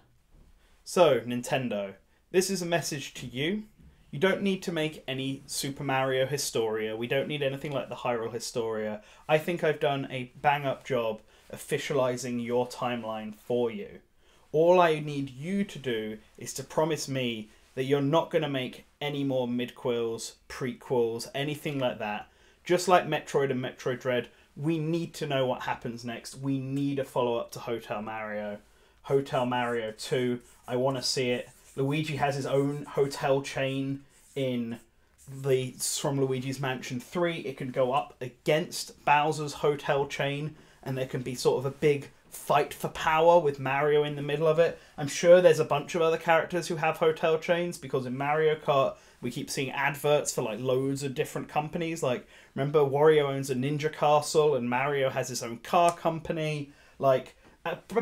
So, Nintendo, this is a message to you. You don't need to make any Super Mario Historia. We don't need anything like the Hyrule Historia. I think I've done a bang-up job officializing your timeline for you. All I need you to do is to promise me that you're not going to make any more midquels, prequels, anything like that. Just like Metroid and Metroid Dread, we need to know what happens next. We need a follow-up to Hotel Mario. Hotel Mario 2, I want to see it. Luigi has his own hotel chain from Luigi's Mansion 3. It can go up against Bowser's hotel chain, and there can be sort of a big fight for power with Mario in the middle of it. I'm sure there's a bunch of other characters who have hotel chains, because in Mario Kart we keep seeing adverts for like loads of different companies. Like, remember, Wario owns a ninja castle and Mario has his own car company. Like,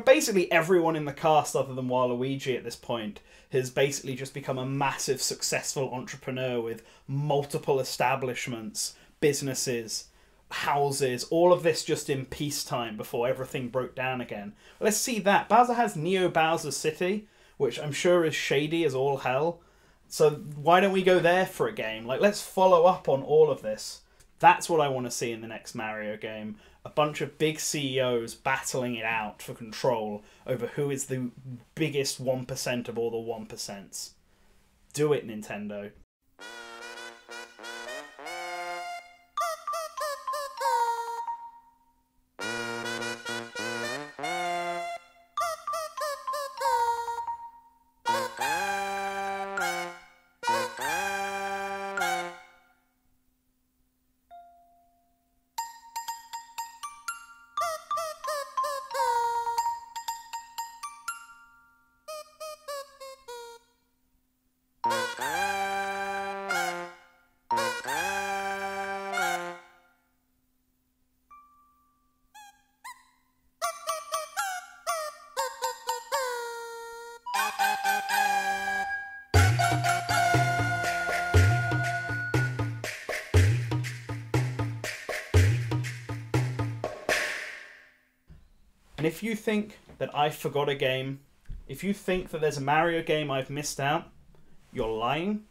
basically everyone in the cast other than Waluigi at this point has basically just become a massive successful entrepreneur with multiple establishments, businesses, houses, all of this just in peacetime before everything broke down again. Let's see that. Bowser has Neo Bowser City, which I'm sure is shady as all hell. So why don't we go there for a game? Like, let's follow up on all of this. That's what I want to see in the next Mario game. A bunch of big CEOs battling it out for control over who is the biggest 1% of all the 1%. Do it, Nintendo. And if you think that I forgot a game, if you think that there's a Mario game I've missed out, you're lying.